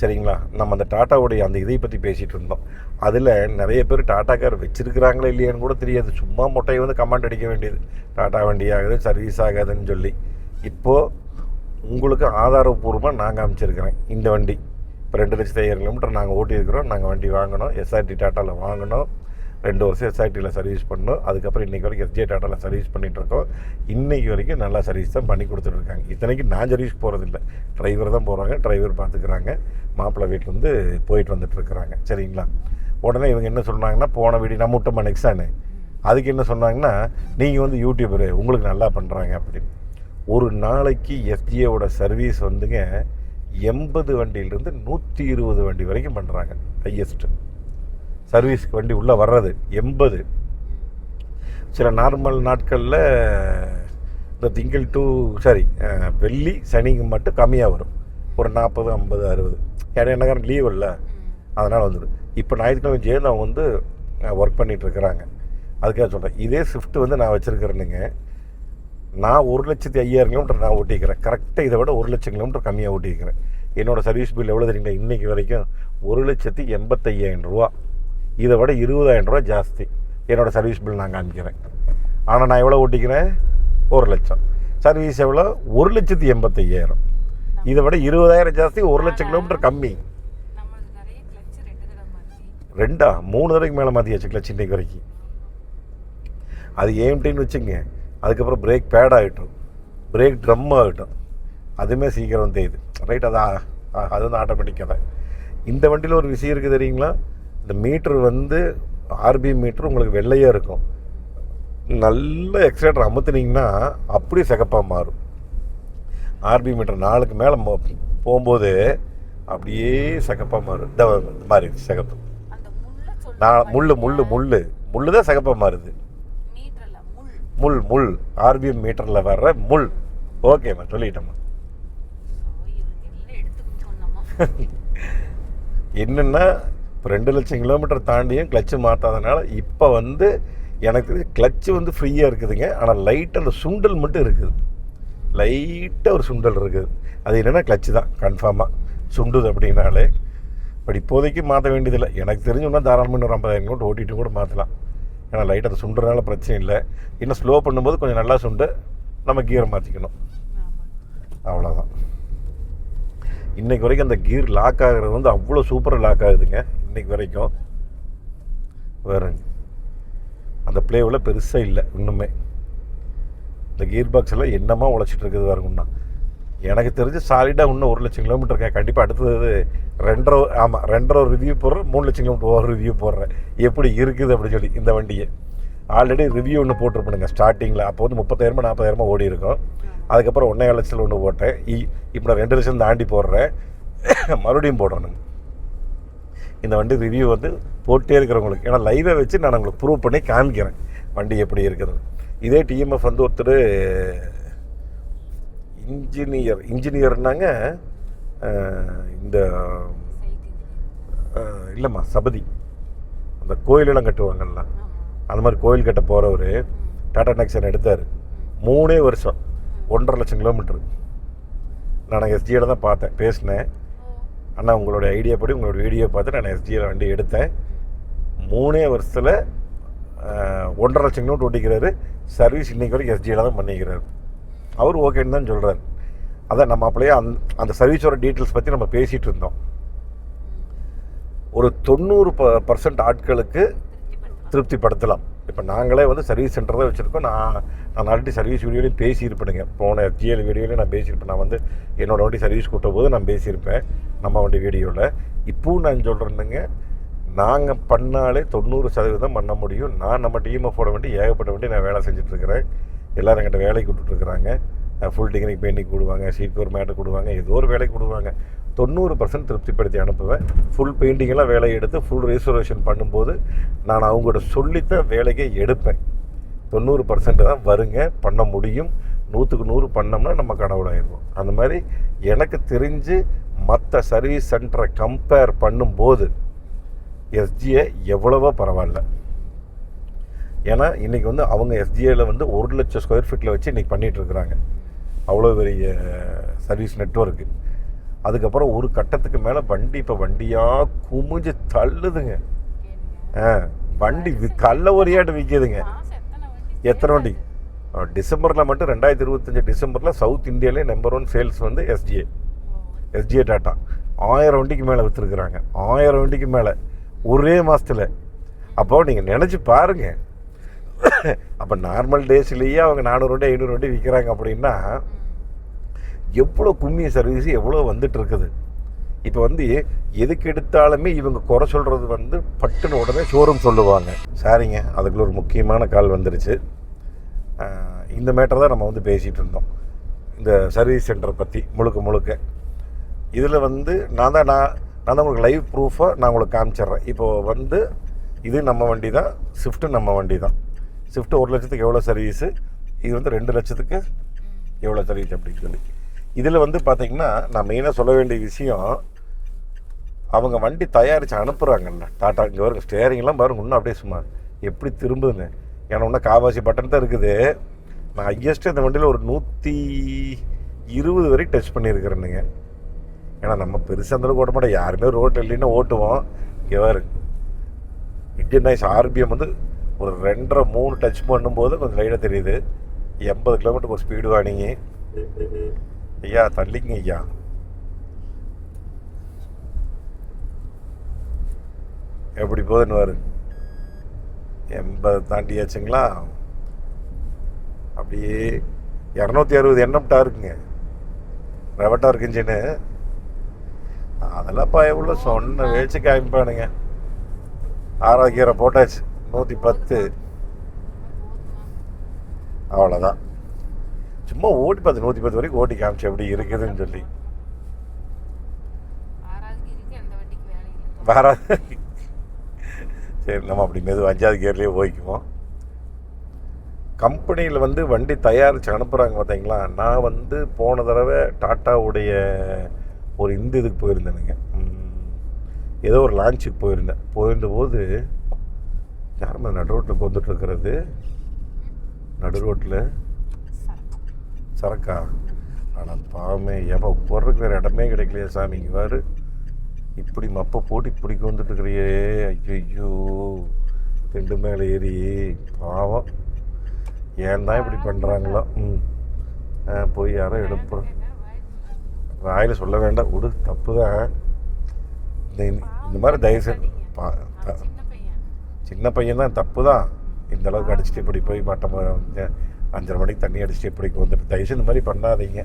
சரிங்களா. நம்ம அந்த டாட்டாவுடைய அந்த இதை பற்றி பேசிகிட்டு இருந்தோம். அதில் நிறைய பேர் டாட்டா கார் வச்சுருக்கிறாங்களா இல்லையான்னு கூட தெரியாது. சும்மா மொட்டையை வந்து கமெண்ட் அடிக்க வேண்டியது, டாட்டா வண்டி ஆகுது, சர்வீஸ் ஆகாதுன்னு சொல்லி. இப்போது உங்களுக்கு ஆதாரபூர்வமாக நாங்கள் அமைச்சிருக்கிறேன். இந்த வண்டி இப்போ 2,05,000 கிலோமீட்டர் நாங்கள் ஓட்டியிருக்கிறோம். நாங்கள் வண்டி வாங்கினோம், எஸ்ஆர்டி டாட்டாவில் வாங்கினோம். 2 வருஷம் எஸ்ஆர்டியில் சர்வீஸ் பண்ணோம். அதுக்கப்புறம் இன்றைக்கி வரைக்கும் எஸ்ஜே டாட்டாவில் சர்வீஸ் பண்ணிகிட்ருக்கோம். இன்றைக்கி வரைக்கும் நல்லா சர்வீஸ் தான் பண்ணி கொடுத்துட்ருக்காங்க. இத்தனைக்கு நான் சர்வீஸ் போகிறதில்ல, டிரைவர் தான் போகிறாங்க, டிரைவர் பார்த்துக்கிறாங்க. மாப்பிள்ளை வீட்டிலேருந்து போயிட்டு வந்துட்டுருக்குறாங்க சரிங்களா. உடனே இவங்க என்ன சொன்னாங்கன்னா, போன வீடியோ நம்ம விட்டோமா நெக்ஸானு, அதுக்கு என்ன சொன்னாங்கன்னா, நீங்கள் வந்து யூடியூபரு உங்களுக்கு நல்லா பண்ணுறாங்க அப்படின்னு. ஒரு நாளைக்கு எஸ்ஜிஏவோட சர்வீஸ் வந்துங்க 80 வண்டியிலிருந்து 120 வண்டி வரைக்கும் பண்ணுறாங்க. ஹையஸ்ட்டு சர்வீஸ்க்கு வண்டி உள்ளே வர்றது 80. சில நார்மல் நாட்களில் இந்த திங்கள் டு வெள்ளி சனிக்கு மட்டும் கம்மியாக வரும், ஒரு 40, 50, 60. ஏன்னா என்ன காரணம், லீவ் இல்லை, அதனால் வந்துடும். இப்போ ஞாயிற்றுக்கிழமை சேர்ந்து அவங்க வந்து ஒர்க் பண்ணிகிட்ருக்கிறாங்க. அதுக்காக சொல்கிறேன், இதே ஷிஃப்ட் வந்து நான் வச்சுருக்கிறேனுங்க. நான் 1,05,000 கிலோமீட்டர் நான் ஓட்டிக்கிறேன். கரெக்டாக இதை விட 1,00,000 கிலோமீட்டர் கம்மியாக ஓட்டிக்கிறேன். என்னோடய சர்வீஸ் பில் எவ்வளோ தெரியுங்களா, இன்றைக்கி வரைக்கும் 1,85,000 ரூபா. இதை விட 20,000 ரூபா ஜாஸ்தி என்னோடய சர்வீஸ் பில் நான் காமிக்கிறேன். ஆனால் நான் எவ்வளோ ஓட்டிக்கிறேன், 1,00,000. சர்வீஸ் எவ்வளோ, 1,85,000. இதை விட 20,000 ஜாஸ்தி, 1,00,000 கிலோமீட்டர் கம்மி. 3 தடவைக்கு மேலே மாற்றியாச்சு கிளச் இன்றைக்கு வரைக்கும். அது ஏம்டின்னு வச்சுங்க. அதுக்கப்புறம் பிரேக் பேட் ஆகிட்டோம், பிரேக் ட்ரம் ஆகட்டும், அதுவுமே சீக்கிரம் தேயுது ரைட். அது வந்து ஆட்டோமேட்டிக்காக தான். இந்த வண்டியில் ஒரு விஷயம் இருக்குது தெரியுங்களா, இந்த மீட்ரு வந்து ஆர்பி மீட்ரு உங்களுக்கு வெள்ளையாக இருக்கும். நல்ல எக்ஸலேட்டர் அமுத்துனீங்கன்னா அப்படியே சிகப்பாக மாறும். ஆர்பி மீட்டர் 4க்கு மேலே போகும்போது அப்படியே சிகப்பாக மாறும். இந்த மாதிரி சிகப்பு முள்ளு தான் சிகப்பாக மாறுது. முள் ஆர்பிஎம் மீட்டரில் வர்ற முள். ஓகேம்மா, சொல்லிட்டேம்மா. என்னென்னா இப்போ 2,00,000 கிலோமீட்டர் தாண்டியும் கிளச்சு மாற்றாதனால இப்போ வந்து எனக்கு கிளச்சு வந்து ஃப்ரீயாக இருக்குதுங்க. ஆனால் லைட்டாக அந்த சுண்டல் மட்டும் இருக்குது, லைட்டாக ஒரு சுண்டல் இருக்குது. அது என்னென்னா கிளச்சு தான் கன்ஃபார்மாக சுண்டுது அப்படின்னாலே. பட் இப்போதைக்கு மாற்ற வேண்டியதில்லை. எனக்கு தெரிஞ்சோன்னா தாராளமாக இன்னொரு 50,000 கிலோமீட்டர் ஓட்டிகிட்டு கூட மாற்றலாம். ஏன்னா லைட் அதை சுண்டுறதுனால பிரச்சனை இல்லை. இன்னும் ஸ்லோ பண்ணும்போது கொஞ்சம் நல்லா சுண்டு நம்ம கீரை மாற்றிக்கணும், அவ்வளோதான். இன்றைக்கு வரைக்கும் அந்த கீர் லாக் ஆகிறது வந்து அவ்வளோ சூப்பராக லாக் ஆகுதுங்க இன்றைக்கி வரைக்கும். வேறுங்க அந்த பிளேவில் பெருசாக இல்லை இன்னுமே. இந்த கீர் பாக்ஸ் எல்லாம் என்னமா உழைச்சிட்டு இருக்குது வேறுங்கண்ணா. எனக்கு தெரிஞ்சு சாலிடாக இன்னும் 1,00,000 கிலோமீட்டர் இருக்கேன். கண்டிப்பாக அடுத்தது 2.5 ரிவ்யூ போடுறேன், 3,00,000 கிலோமீட்டர் ஒரு ரிவ்யூ போடுறேன் எப்படி இருக்குது அப்படின்னு சொல்லி. இந்த வண்டியை ஆல்ரெடி ரிவ்யூ ஒன்று போட்டிருப்பேனுங்க ஸ்டார்டிங்கில். அப்போ வந்து 30,000 40,000 ஓடி இருக்கும். அதுக்கப்புறம் 1,50,000 ஒன்று போட்டேன். இப்போ நான் 2,00,000 தாண்டி போடுறேன், மறுபடியும் போடுறேனுங்க. இந்த வண்டி ரிவ்யூ வந்து போட்டே இருக்கிறவங்களுக்கு, ஏன்னா லைவை வச்சு நான் உங்களுக்கு ப்ரூவ் பண்ணி காமிக்கிறேன் வண்டி எப்படி இருக்குது. இதே டிஎம்எஃப் வந்து ஒருத்தர் இன்ஜினியர்னாங்க, இந்த இல்லைம்மா சபதி, அந்த கோயிலெல்லாம் கட்டுவாங்கல்ல, அந்த மாதிரி கோயில் கட்ட போகிறவர் டாடா நெக்ஸான் எடுத்தார். 3 வருஷம் 1,50,000 கிலோமீட்டரு. நான் எஸ்ஜியில் தான் பார்த்தேன், பேசினேன். ஆனால் உங்களோட ஐடியா படி உங்களோட வீடியோ பார்த்து நான் எஸ்ஜியில் வண்டி எடுத்தேன். 3 வருஷத்தில் 1,50,000 கிலோமீட்டர் ஓட்டிக்கிறாரு. சர்வீஸ் இன்றைக்கி வரைக்கும் எஸ்ஜியில் தான் பண்ணிக்கிறார். அவர் ஓகேன்னு தான் சொல்கிறார். அதான் நம்ம அப்படியே அந்த சர்வீஸோட டீட்டெயில்ஸ் பற்றி நம்ம பேசிகிட்டு இருந்தோம். ஒரு 90% ஆட்களுக்கு திருப்திப்படுத்தலாம். இப்போ நாங்களே வந்து சர்வீஸ் சென்டர் தான் வச்சுருக்கோம். நான் ஆல்ரெடி சர்வீஸ் வீடியோலையும் பேசியிருப்பேனுங்க. போன FGL வீடியோலையும் நான் பேசியிருப்பேன். நான் வந்து என்னோடய வண்டி சர்வீஸ் கூட்டும் போது நான் பேசியிருப்பேன் நம்ம வண்டி வீடியோவில். இப்போவும் நான் சொல்கிறேன்னுங்க, நாங்கள் பண்ணாலே 90% பண்ண முடியும். நான் நம்ம TMF-ஓட வண்டி ஏகப்பட்ட வண்டி நான் வேலை செஞ்சுட்ருக்கிறேன். எல்லோரும் என்கிட்ட வேலைக்கு விட்டுட்ருக்குறாங்க. ஃபுல் டெக்னிக் பெயிண்டிங் கொடுவாங்க, சீட் கவர் மேட்டு கொடுவாங்க, ஏதோ ஒரு வேலைக்கு கொடுவாங்க. 90% திருப்திப்படுத்தி அனுப்புவேன். ஃபுல் பெயிண்டிங்கெல்லாம் வேலையை எடுத்து ஃபுல் ரிசர்வேஷன் பண்ணும்போது நான் அவங்கள்ட்ட சொல்லித்தான் வேலைக்கே எடுப்பேன். 90% தான் வருங்க, பண்ண முடியும். 100க்கு 100 பண்ணோம்னா நம்ம கடவுளாயிருவோம். அந்த மாதிரி எனக்கு தெரிஞ்சு மற்ற சர்வீஸ் சென்டரை கம்பேர் பண்ணும்போது SGA எவ்வளவோ பரவாயில்ல. ஏன்னா இன்றைக்கி வந்து அவங்க SGAவில் வந்து 1 லட்சம் ஸ்கொயர் ஃபீட்டில் வச்சு இன்றைக்கி பண்ணிகிட்ருக்குறாங்க. அவ்வளோ பெரிய சர்வீஸ் நெட்வொர்க்கு. அதுக்கப்புறம் ஒரு கட்டத்துக்கு மேலே வண்டி இப்போ வண்டியாக குமிஞ்சு தள்ளுதுங்க. வண்டி கல்ல ஒரியாட்டு விற்கிதுங்க. எத்தனை வண்டி டிசம்பரில் மட்டும் 2025 டிசம்பரில் சவுத் இந்தியாவிலே நம்பர் 1 சேல்ஸ் வந்து SGA டாட்டா 1000 வண்டிக்கு மேலே விற்றுருக்குறாங்க. 1000 வண்டிக்கு மேலே ஒரே மாதத்தில். அப்போ நீங்கள் நினச்சி பாருங்கள். அப்போ நார்மல் டேஸ்லேயே அவங்க 400 வண்டி 500 வண்டி விற்கிறாங்க அப்படின்னா எவ்வளோ கும்மிய சர்வீஸ் எவ்வளோ வந்துட்டுருக்குது. இப்போ வந்து எதுக்கு எடுத்தாலுமே இவங்க குறை சொல்கிறது வந்து பட்டுன்னு உடனே ஷோரூம் சொல்லுவாங்க. சரிங்க, அதுக்குள்ள ஒரு முக்கியமான கால் வந்துருச்சு. இந்த மேட்டர் தான் நம்ம வந்து பேசிகிட்டு இருந்தோம், இந்த சர்வீஸ் சென்டரை பற்றி முழுக்க. இதில் வந்து நான் தான் உங்களுக்கு லைவ் ப்ரூஃபாக நான் உங்களுக்கு காமிச்சிட்றேன். இப்போது வந்து இது நம்ம வண்டி தான், ஸ்விஃப்ட்டு நம்ம வண்டி தான். ஸ்விஃப்ட்டு 1 லட்சத்துக்கு எவ்வளோ சர்வீஸு, இது வந்து 2 லட்சத்துக்கு எவ்வளோ சர்வீஸ் அப்படின்னு சொல்லி. இதில் வந்து பார்த்திங்கன்னா நான் மெயினாக சொல்ல வேண்டிய விஷயம், அவங்க வண்டி தயாரித்து அனுப்புகிறாங்கல்ல டாட்டா. இங்கே வரும் ஸ்டேரிங்லாம் பாருங்க இன்னும் அப்படியே சும்மா எப்படி திரும்புதுன்னு. ஏன்னா இன்னும் காவாசி பட்டன் தான் இருக்குது. நான் ஹையஸ்ட்டு இந்த வண்டியில் ஒரு 120 வரைக்கும் டச் பண்ணியிருக்கிறேனுங்க. ஏன்னா நம்ம பெருசாக இருந்தாலும் ஓட்ட மாட்டோம், யாருமே ரோட்டில் இல்லைன்னா ஓட்டுவோம். இங்கே வேறு இண்டியன் நாய்ஸ் RPM வந்து ஒரு 2.5-3 டச் பண்ணும்போது கொஞ்சம் லைட்டாக தெரியுது. 80 கிலோமீட்டருக்கு ஒரு ஸ்பீடு வாங்கிங்க. ஐயா தள்ளிங்க ஐயா. எப்படி போகுதுன்னு வாரு. 80 தாண்டியாச்சுங்களா. அப்படியே 260 எண்ணம்ட்டா இருக்குங்க, ரெவட்டா இருக்கு இன்ஜின்னு. அதெல்லாம் எவ்வளோ சொன்ன வேச்சு காமிப்பானுங்க. 6வது கீரை போட்டாச்சு, 110. அவ்வளோதான். சும்மா ஓட்டி பார்த்து 110 வரைக்கும் ஓட்டி காமிச்சு எப்படி இருக்குதுன்னு சொல்லி. வராது. சரி, நம்ம அப்படி மெதுவாக 5வது கியர்லேயே போய்க்குவோம். கம்பெனியில் வந்து வண்டி தயாரித்து அனுப்புகிறாங்க பார்த்தீங்களா. நான் வந்து போன தடவை டாட்டாவுடைய ஒரு இதுக்கு போயிருந்தேனுங்க. ஏதோ ஒரு லான்ச்சுக்கு போயிருந்தபோது யாருமே நடு ரோட்டில் வந்துட்டுருக்கிறது. நடு ரோட்டில் சரக்கா. ஆனால் பாவமே ஏப்பா போடுறதுக்கு வேறு இடமே கிடைக்கலையே சாமி. இங்கே வேறு இப்படி மப்பை போட்டு இப்படி வந்துட்டுருக்கிறியே. ஐயோ ரெண்டு மேலே ஏறி பாவம். ஏன் தான் இப்படி பண்ணுறாங்களோ. போய் யாரோ எடுப்போம். வாயில் சொல்ல வேண்டாம், விடு, தப்பு தான். இந்த மாதிரி தயவுசெய்து சின்ன பையன் தான், தப்பு தான். இந்த அளவுக்கு அடிச்சுட்டு இப்படி போய் மட்டம் 5:30 மணிக்கு தண்ணி அடிச்சுட்டு இப்படி வந்துட்டு தயவுசெய்து இந்த மாதிரி பண்ணாதீங்க.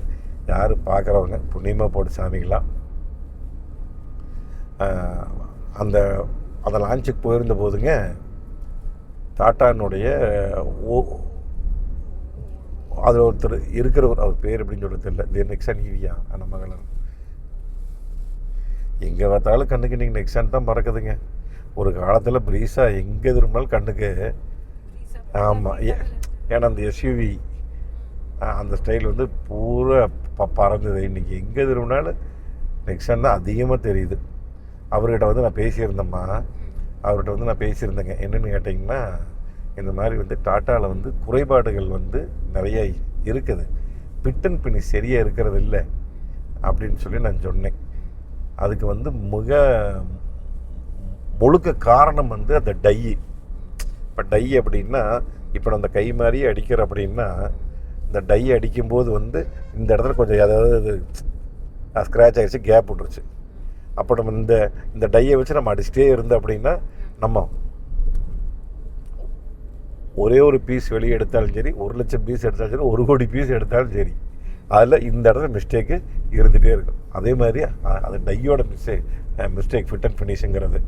யார் பார்க்குறவங்க புண்ணியமாக போட்டு சாமிக்கலாம். அந்த லான்ச்சுக்கு போயிருந்த போதுங்க டாட்டானுடைய அதில் ஒருத்தர் இருக்கிறவர், அவர் பேர் எப்படின்னு சொல்ல தெரியல, இது நெக்ஸான் ஈவியா அந்த மகளர். எங்கே பார்த்தாலும் கண்ணுக்கு இன்றைக்கி நெக்ஸான் தான் பறக்குதுங்க. ஒரு காலத்தில் ப்ரீஸாக எங்கே திரும்பினாலும் கண்ணுக்கு. ஆமாம், ஏன்னா அந்த SUV அந்த ஸ்டைல் வந்து பூரா பறந்தது. இன்றைக்கி எங்கே திரும்பினாலும் நெக்ஸான் தான் அதிகமாக தெரியுது. அவர்கிட்ட வந்து நான் பேசியிருந்தேங்க. என்னென்னு கேட்டிங்கன்னா, இந்த மாதிரி வந்து டாட்டாவில் வந்து குறைபாடுகள் வந்து நிறைய இருக்குது, பிட் அண்ட் பினிஷ் சரியாக இருக்கிறது இல்லை அப்படின்னு சொல்லி நான் சொன்னேன். அதுக்கு வந்து முழுக்க காரணம் வந்து அந்த டை. இப்போ டை அப்படின்னா, இப்போ நான் அந்த கை மாதிரியே அடிக்கிற அப்படின்னா, இந்த டை அடிக்கும்போது வந்து இந்த இடத்துல கொஞ்சம் ஏதாவது ஸ்க்ராட்ச் ஆகிடுச்சு, கேப் விட்டுருச்சு. அப்போ நம்ம இந்த இந்த டையை வச்சு நம்ம அடிச்சிட்டே இருந்தோம் அப்படின்னா நம்ம ஒரே ஒரு பீஸ் வெளியே எடுத்தாலும் சரி, 1,00,000 பீஸ் எடுத்தாலும் சரி, 1 கோடி பீஸ் எடுத்தாலும் சரி, அதில் இந்த இடத்துல மிஸ்டேக்கு இருந்துகிட்டே இருக்கும். அதே மாதிரி அது டையோட மிஸ்டேக் ஃபிட் அண்ட் ஃபினிஷுங்கிறது.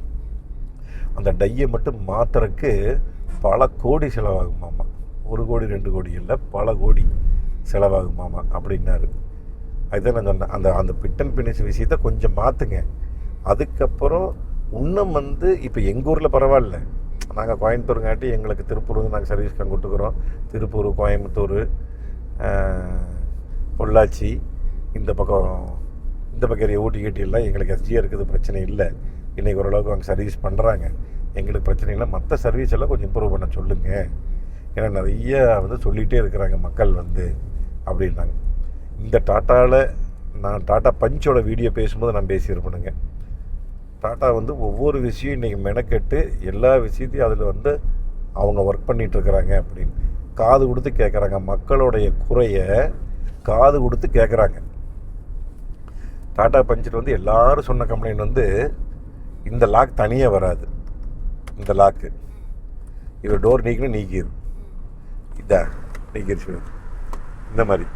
அந்த டையை மட்டும் மாற்றுறதுக்கு பல கோடி செலவாகுமாமா. 1 கோடி 2 கோடி இல்லை, பல கோடி செலவாகுமாமா அப்படின்னாரு. அதுதான் நான் சொன்னேன், அந்த ஃபிட் அண்ட் ஃபினிஷ் விஷயத்தை கொஞ்சம் மாற்றுங்க. அதுக்கப்புறம் இன்னும் இப்போ எங்கள் ஊரில் பரவாயில்ல, நாங்கள் கோயம்புத்தூருங்காட்டி எங்களுக்கு திருப்பூர் வந்து நாங்கள் சர்வீஸ்க்கு அங்கே விட்டுக்கிறோம். திருப்பூர், கோயம்புத்தூர், பொள்ளாச்சி, இந்த பக்கம் ஏரியா ஊட்டி கீட்டியெல்லாம் எங்களுக்கு எஸ்ஜியாக இருக்குது, பிரச்சனை இல்லை. இன்றைக்கி ஓரளவுக்கு அங்கே சர்வீஸ் பண்ணுறாங்க, எங்களுக்கு பிரச்சனை இல்லை. மற்ற சர்வீஸ் எல்லாம் கொஞ்சம் இம்ப்ரூவ் பண்ண சொல்லுங்கள், ஏன்னா நிறைய வந்து சொல்லிகிட்டே இருக்கிறாங்க மக்கள் வந்து அப்படின்னாங்க. இந்த டாட்டாவில் நான் டாட்டா பஞ்சோட வீடியோ பேசும்போது நான் பேசியிருப்பேனுங்க. டாட்டா வந்து ஒவ்வொரு விஷயம் இன்றைக்கி மெனக்கெட்டு எல்லா விஷயத்தையும் அதில் வந்து அவங்க ஒர்க் பண்ணிகிட்ருக்குறாங்க அப்படின்னு காது கொடுத்து கேட்குறாங்க. மக்களுடைய குறையை காது கொடுத்து கேட்குறாங்க. டாட்டா பஞ்சில் வந்து எல்லோரும் சொன்ன கம்ப்ளைண்ட் வந்து இந்த லாக் தனியாக வராது, இந்த லாக்கு இவர் டோர் நீக்கணும் நீக்கிடு, இதான் நீக்கிடுச்சு, இந்த மாதிரி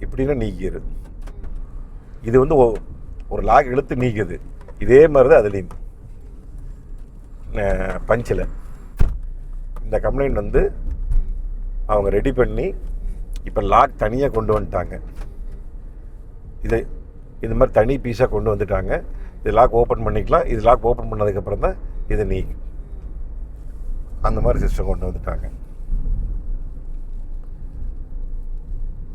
இப்படின்னா நீக்கிடு. இது வந்து ஒரு லாக் இழுத்து நீக்குது. இதே மாதிரி தான் அதுலேயும் பஞ்சில் இந்த கம்ப்ளைண்ட் வந்து அவங்க ரெடி பண்ணி இப்போ லாக் தனியாக கொண்டு வந்துட்டாங்க. இது மாதிரி தனி பீஸாக கொண்டு வந்துட்டாங்க. இது லாக் ஓப்பன் பண்ணிக்கலாம். இது லாக் ஓப்பன் பண்ணதுக்கப்புறம் தான் இதை நீக்கும். அந்த மாதிரி சிஸ்டம் கொண்டு வந்துட்டாங்க.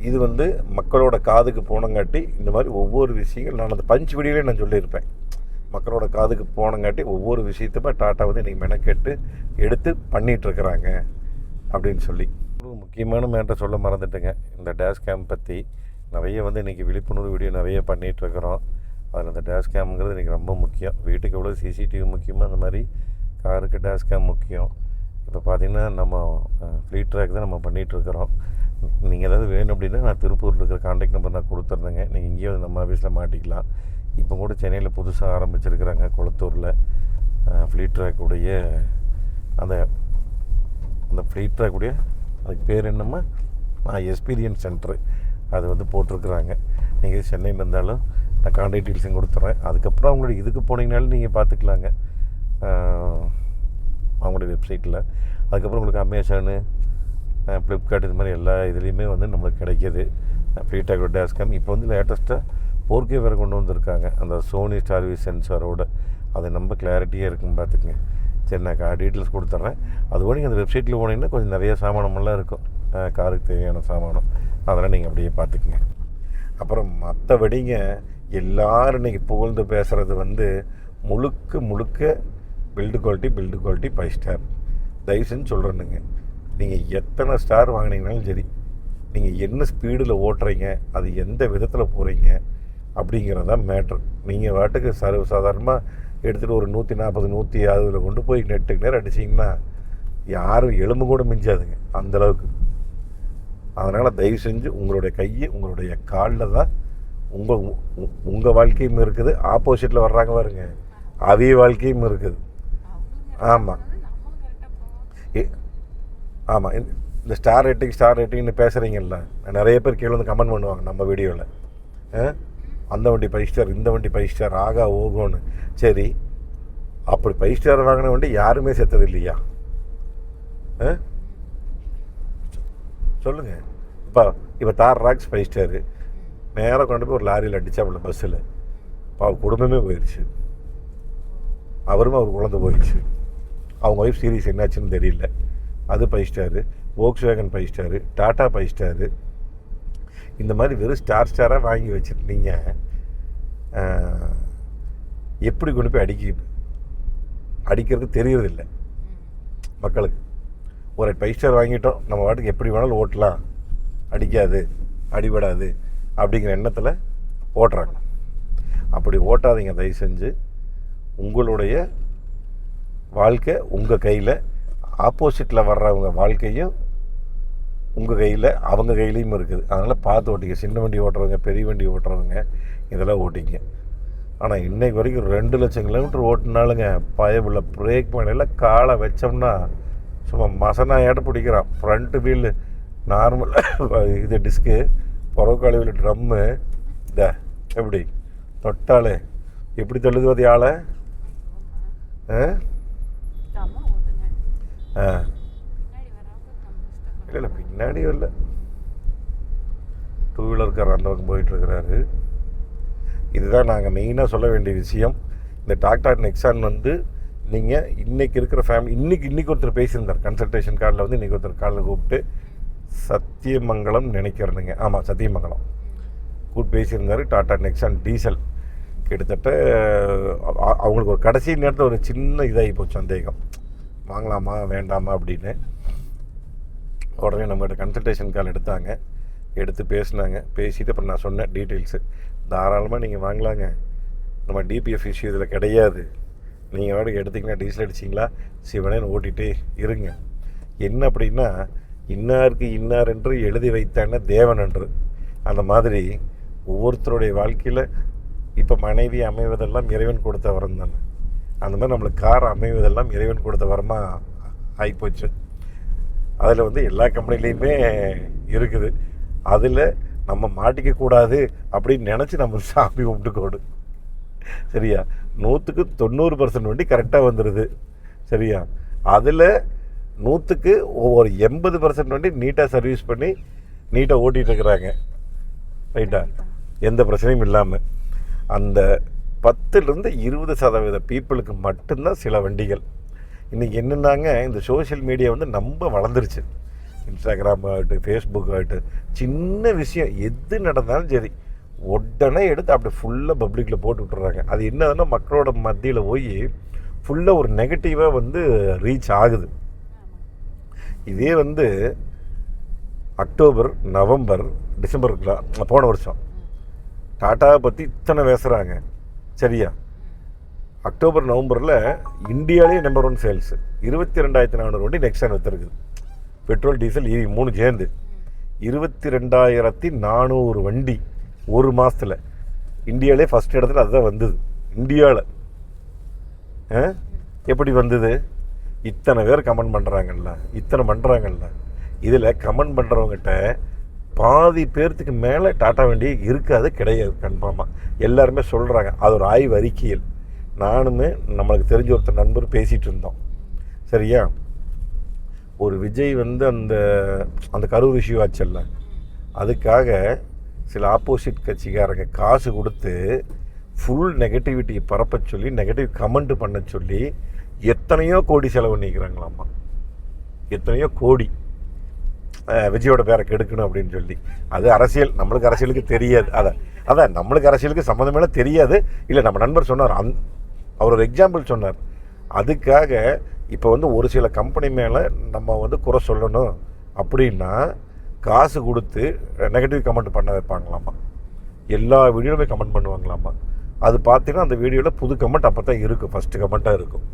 இது வந்து மக்களோட காதுக்கு போனங்காட்டி இந்த மாதிரி ஒவ்வொரு விஷயங்கள் நான் அந்த பஞ்ச் வீடியோலேயே நான் சொல்லியிருப்பேன். மக்களோட காதுக்கு போனங்காட்டி ஒவ்வொரு விஷயத்தையுமே டாட்டா வந்து இன்றைக்கி மெனக்கெட்டு எடுத்து பண்ணிகிட்ருக்குறாங்க அப்படின்னு சொல்லி. ஒரு முக்கியமான மேட்டரை சொல்ல மறந்துட்டுங்க, இந்த டேஷ் கேம் பற்றி நிறைய வந்து இன்றைக்கி விழிப்புணர்வு வீடியோ நிறைய பண்ணிகிட்ருக்குறோம். அதில் இந்த டேஷ் கேம்ங்கிறது இன்றைக்கி ரொம்ப முக்கியம். வீட்டுக்கு எவ்வளோ சிசிடிவி முக்கியமோ அந்த மாதிரி காருக்கு டேஷ் கேம் முக்கியம். இப்போ பார்த்திங்கன்னா நம்ம ஃப்ளீட் ட்ராக் தான் நம்ம பண்ணிகிட்ருக்குறோம். நீங்கள் ஏதாவது வேணும் அப்படின்னா நான் திருப்பூரில் இருக்கிற கான்டாக்ட் நம்பர் நான் கொடுத்துருந்தேங்க. நீங்கள் இங்கேயே வந்து நம்ம ஆஃபீஸில் மாட்டிக்கலாம். இப்போ கூட சென்னையில் புதுசாக ஆரம்பிச்சிருக்கிறாங்க குளத்தூரில் ஃப்ளீட் ட்ராக்குடைய அந்த ஃப்ளீட் ட்ராக்குடைய அதுக்கு பேர் என்னம்மா எக்ஸ்பீரியன்ஸ் சென்ட்ரு அது வந்து போட்டிருக்குறாங்க. நீங்கள் சென்னையில் இருந்தாலும் நான் கான்டாக்ட் டீட்டெயில்ஸும் கொடுத்துட்றேன். அதுக்கப்புறம் அவங்களுடைய இதுக்கு போனீங்கனாலும் நீங்கள் பார்த்துக்கலாங்க அவங்களுடைய வெப்சைட்டில். அதுக்கப்புறம் உங்களுக்கு அமேசானு, ஃப்ளிப்கார்ட், இது மாதிரி எல்லா இதுலேயுமே வந்து நம்மளுக்கு கிடைக்கிது ஃப்ளீட்டாக டேஷ் கேம். இப்போ வந்து லேட்டஸ்ட்டாக 4K வேறு கொண்டு வந்திருக்காங்க அந்த சோனி ஸ்டார்விஸ் சென்சாரோட. அது ரொம்ப கிளாரிட்டியாக இருக்குன்னு பார்த்துக்குங்க. சரி, நான் டீட்டெயில்ஸ் கொடுத்துட்றேன். அதுவும் நீங்கள் அந்த வெப்சைட்டில் போனீங்கன்னா கொஞ்சம் நிறைய சாமானமெல்லாம் இருக்கும், காருக்கு தேவையான சாமானம். அதெல்லாம் நீங்கள் அப்படியே பார்த்துக்குங்க. அப்புறம் மற்றபடிங்க எல்லோரும் இன்றைக்கி புகழ்ந்து பேசுகிறது வந்து முழுக்க பில்டு குவாலிட்டி 5 ஸ்டார். தயவுசெஞ்சு சொல்கிறேனுங்க, நீங்கள் எத்தனை ஸ்டார் வாங்கினீங்கனாலும் சரி, நீங்கள் என்ன ஸ்பீடில் ஓட்டுறீங்க, அது எந்த விதத்தில் போகிறீங்க அப்படிங்கிறதான் மேட்ரு. நீங்கள் வாட்டுக்கு சாதாரணமாக எடுத்துகிட்டு ஒரு 140 160 கொண்டு போய் நெட்டுக்கு நேரம் அடிச்சிங்கன்னா யாரும் எலும்பு கூட மிஞ்சாதுங்க அந்தளவுக்கு. அதனால் தயவு செஞ்சு உங்களுடைய கையை உங்களுடைய காலில் தான் உங்கள் வாழ்க்கையும் இருக்குது, ஆப்போசிட்டில் வர்றாங்க பாருங்க அவிய வாழ்க்கையும் இருக்குது. ஆமாம் ஆமாம், இந்த ஸ்டார் ரேட்டிங்னு பேசுகிறீங்கல்ல, நிறைய பேர் கீழே வந்து கமெண்ட் பண்ணுவாங்க நம்ம வீடியோவில், அந்த வண்டி 5 ஸ்டார், இந்த வண்டி 5 ஸ்டார், ஆகா ஓகோன்னு. சரி, அப்படி 5 ஸ்டார் வாங்கின வண்டி யாருமே செத்தது இல்லையா? சொல்லுங்கள். இப்போ தார் ராக்ஸ் 5 ஸ்டாரு நேராக கொண்டு போய் ஒரு லாரியில் அடித்தாப்புல பஸ்ஸில் குடும்பமே போயிடுச்சு. அவரும் அவர் குழந்தை போயிடுச்சு. அவங்க ஒய்ஃப் சீரியஸ் என்னாச்சுன்னு தெரியல. அது 5 star. Volkswagen 5 star, tata 5 star. இந்த மாதிரி வெறும் ஸ்டாராக வாங்கி வச்சுருந்தீங்க, எப்படி கொண்டு போய் அடிக்கிறது தெரியறதில்லை மக்களுக்கு. ஒரு 5 ஸ்டார் வாங்கிட்டோம், நம்ம வாட்டுக்கு எப்படி வேணாலும் ஓட்டலாம், அடிக்காது அடிபடாது அப்படிங்கிற எண்ணத்தில் ஓட்டுறாங்க. அப்படி ஓட்டாதீங்க தயவு செஞ்சு. உங்களுடைய வாழ்க்கை உங்கள் கையில். ஆப்போசிட்டில் வர்றவங்க வாழ்க்கையும் உங்கள் கையில் அவங்க கையிலையும் இருக்குது. அதனால் பார்த்து ஓட்டிங்க. சின்ன வண்டி ஓட்டுறவங்க, பெரிய வண்டி ஓட்டுறவங்க இதெல்லாம் ஓட்டிங்க. ஆனால் இன்றைக்கு வரைக்கும் 2,00,000 கிலோமீட்டர் ஓட்டினாலுங்க பயபுள்ள பிரேக் மேலே காலை வச்சோம்னா சும்மா மசனாயாட்ட பிடிக்கிறான். ஃப்ரண்ட்டு வீல் நார்மல் இது டிஸ்க்கு, புறக்காலி வீல் ட்ரம்மு இந்த எப்படி தொட்டாலே எப்படி தள்ளுது அது ஆளை. இல்லை பின்னாடி வரல, 2 வீலர்கார் அந்த பக்கம் போயிட்டுருக்கிறாரு. இதுதான் நாங்கள் மெயினாக சொல்ல வேண்டிய விஷயம். இந்த டாடா நெக்ஸான் வந்து நீங்கள் இன்றைக்கி இருக்கிற ஃபேமிலி இன்றைக்கி ஒருத்தர் பேசியிருந்தார் கன்சல்டேஷன் காலில் வந்து இன்றைக்கி ஒருத்தர் காலில் கூப்பிட்டு சத்தியமங்கலம் நினைக்கிறேனுங்க, ஆமாம் சத்தியமங்கலம் கூப்பிட்டு பேசியிருந்தார். டாடா நெக்ஸான் டீசல் கிட்டத்தட்ட அவங்களுக்கு ஒரு கடைசி நேரத்தில் ஒரு சின்ன இதாகி போச்சு சந்தேகம், வாங்கலாமா வேண்டாமா அப்படின்னு. உடனே நம்மகிட்ட கன்சல்டேஷன் கால் எடுத்தாங்க, எடுத்து பேசினாங்க. பேசிவிட்டு அப்புறம் நான் சொன்னேன் டீட்டெயில்ஸு, தாராளமாக நீங்கள் வாங்கலாங்க, நம்ம டிபிஎஃப் இஷ்யூ இதில் கிடையாது, நீங்கள் வாடகை எடுத்திங்கன்னா டீசல் அடிச்சிங்களா சிவனேன்னு ஓட்டிகிட்டே இருங்க. என்ன அப்படின்னா இன்னாருக்கு இன்னார் என்று எழுதி வைத்தான தேவன் என்று, அந்த மாதிரி ஒவ்வொருத்தருடைய வாழ்க்கையில் இப்போ மனைவி அமைவதெல்லாம் இறைவன் கொடுத்த வரம் தானே, அந்த மாதிரி நம்மளுக்கு கார் அமைவதெல்லாம் இறைவன் கொடுத்த வரமாக ஆகிப்போச்சு. அதில் வந்து எல்லா கம்பெனிலையுமே இருக்குது. அதில் நம்ம மாட்டிக்கக்கூடாது அப்படின்னு நினச்சி நம்ம சாமி கும்பிட்டுக்கோடு. சரியா, 100க்கு 90% வண்டி கரெக்டாக வந்துடுது. சரியா, அதில் 100க்கு ஒரு 80% வண்டி நீட்டாக சர்வீஸ் பண்ணி நீட்டாக ஓட்டிகிட்டு இருக்கிறாங்க. ரைட்டா, எந்த பிரச்சனையும் இல்லாமல். அந்த 10லேருந்து 20% பீப்புளுக்கு மட்டும்தான் சில வண்டிகள். இன்றைக்கி என்னென்னாங்க, இந்த சோஷியல் மீடியா வந்து ரொம்ப வளர்ந்துருச்சு. இன்ஸ்டாகிராம் ஆகட்டும், ஃபேஸ்புக் ஆகட்டும், சின்ன விஷயம் எது நடந்தாலும் சரி உடனே எடுத்து அப்படி ஃபுல்லாக பப்ளிக்கில் போட்டு விட்டுறாங்க. அது என்னதுன்னா மக்களோட மத்தியில் போய் ஃபுல்லாக ஒரு நெகட்டிவாக வந்து ரீச் ஆகுது. இதே வந்து அக்டோபர், நவம்பர், டிசம்பருக்குலாம் போன வருஷம் டாட்டாவை பற்றி இத்தனை பேசுகிறாங்க. சரியா, அக்டோபர் நவம்பரில் இந்தியாவிலே நம்பர் 1 சேல்ஸு 22,400 வண்டி நெக்ஸான் விற்றுருக்குது. பெட்ரோல் டீசல் EV 3 சேர்ந்து 22,400 வண்டி ஒரு மாதத்தில். இந்தியாவிலே ஃபஸ்ட் இடத்துல அதுதான் வந்தது. இந்தியாவில் எப்படி வந்தது? இத்தனை பேர் கமெண்ட் பண்ணுறாங்கல்ல, இதில் கமெண்ட் பண்ணுறவங்ககிட்ட பாதி பேர்த்துக்கு மேலே டாட்டா வண்டி இருக்காது, கிடையாது. கன்ஃபார்மாக எல்லாருமே சொல்கிறாங்க. அது ஒரு ஆய்வு அறிக்கையில் நானுமே நம்மளுக்கு தெரிஞ்ச ஒருத்தர் நண்பர் பேசிகிட்டு இருந்தோம். சரியா, ஒரு விஜய் வந்து அந்த கரூர் இஷ்யூ ஆச்சல்ல, அதுக்காக சில ஆப்போசிட் கட்சிக்காரங்க காசு கொடுத்து ஃபுல் நெகட்டிவிட்டியை பரப்ப சொல்லி, நெகட்டிவ் கமெண்ட் பண்ண சொல்லி எத்தனையோ கோடி செலவு பண்ணிக்கிறாங்களாம்மா. எத்தனையோ கோடி விஜயோட பேரை கெடுக்கணும் அப்படின்னு சொல்லி. அது அரசியல், நம்மளுக்கு அரசியலுக்கு தெரியாது. அதான் நம்மளுக்கு அரசியலுக்கு சம்மந்தமே தெரியாது. இல்லை, நம்ம நண்பர் சொன்னார், அவர் ஒரு எக்ஸாம்பிள் சொன்னார். அதுக்காக இப்போ வந்து ஒரு சில கம்பெனி மேலே நம்ம வந்து குறை சொல்லணும் அப்படின்னா காசு கொடுத்து நெகட்டிவ் கமெண்ட் பண்ண வைப்பாங்களாமா. எல்லா வீடியோவுமே கமெண்ட் பண்ணுவாங்களாமா. அது பார்த்தீங்கன்னா அந்த வீடியோவில் புது கமெண்ட் அப்போ தான் இருக்கும், ஃபஸ்ட்டு கமெண்ட்டாக இருக்கும்.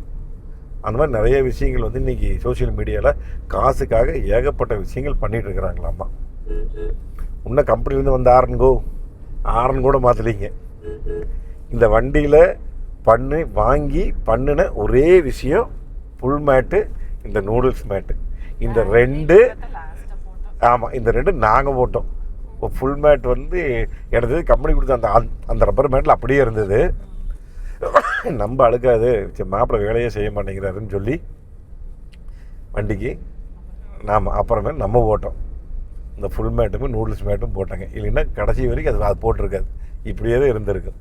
அந்த மாதிரி நிறைய விஷயங்கள் வந்து இன்றைக்கி சோஷியல் மீடியாவில் காசுக்காக ஏகப்பட்ட விஷயங்கள் பண்ணிகிட்டு இருக்கிறாங்களாமா. இன்னும் கம்பெனிலேருந்து வந்து ஆரன் கூட மாற்றலிங்க. இந்த வண்டியில் வாங்கி பண்ணின ஒரே விஷயம் ஃபுல் மேட்டு, இந்த நூடுல்ஸ் மேட்டு. இந்த 2 ஆமாம், இந்த 2 நாங்கள் போட்டோம். ஃபுல் மேட் வந்து எனக்கு கம்பெனி கொடுத்த அந்த ரப்பர் மேட்டில் அப்படியே இருந்தது. நம்ம அழுக்காது, மாப்பிள்ளை வேலையே செய்ய மாட்டேங்கிறாருன்னு சொல்லி வண்டிக்கு அப்புறமே நம்ம போட்டோம். இந்த ஃபுல் மேட்டுமே நூடுல்ஸ் மேட்டும் போட்டாங்க. இல்லைன்னா கடைசி வரைக்கும் அது போட்டிருக்காது, இப்படியே தான் இருந்திருக்கு.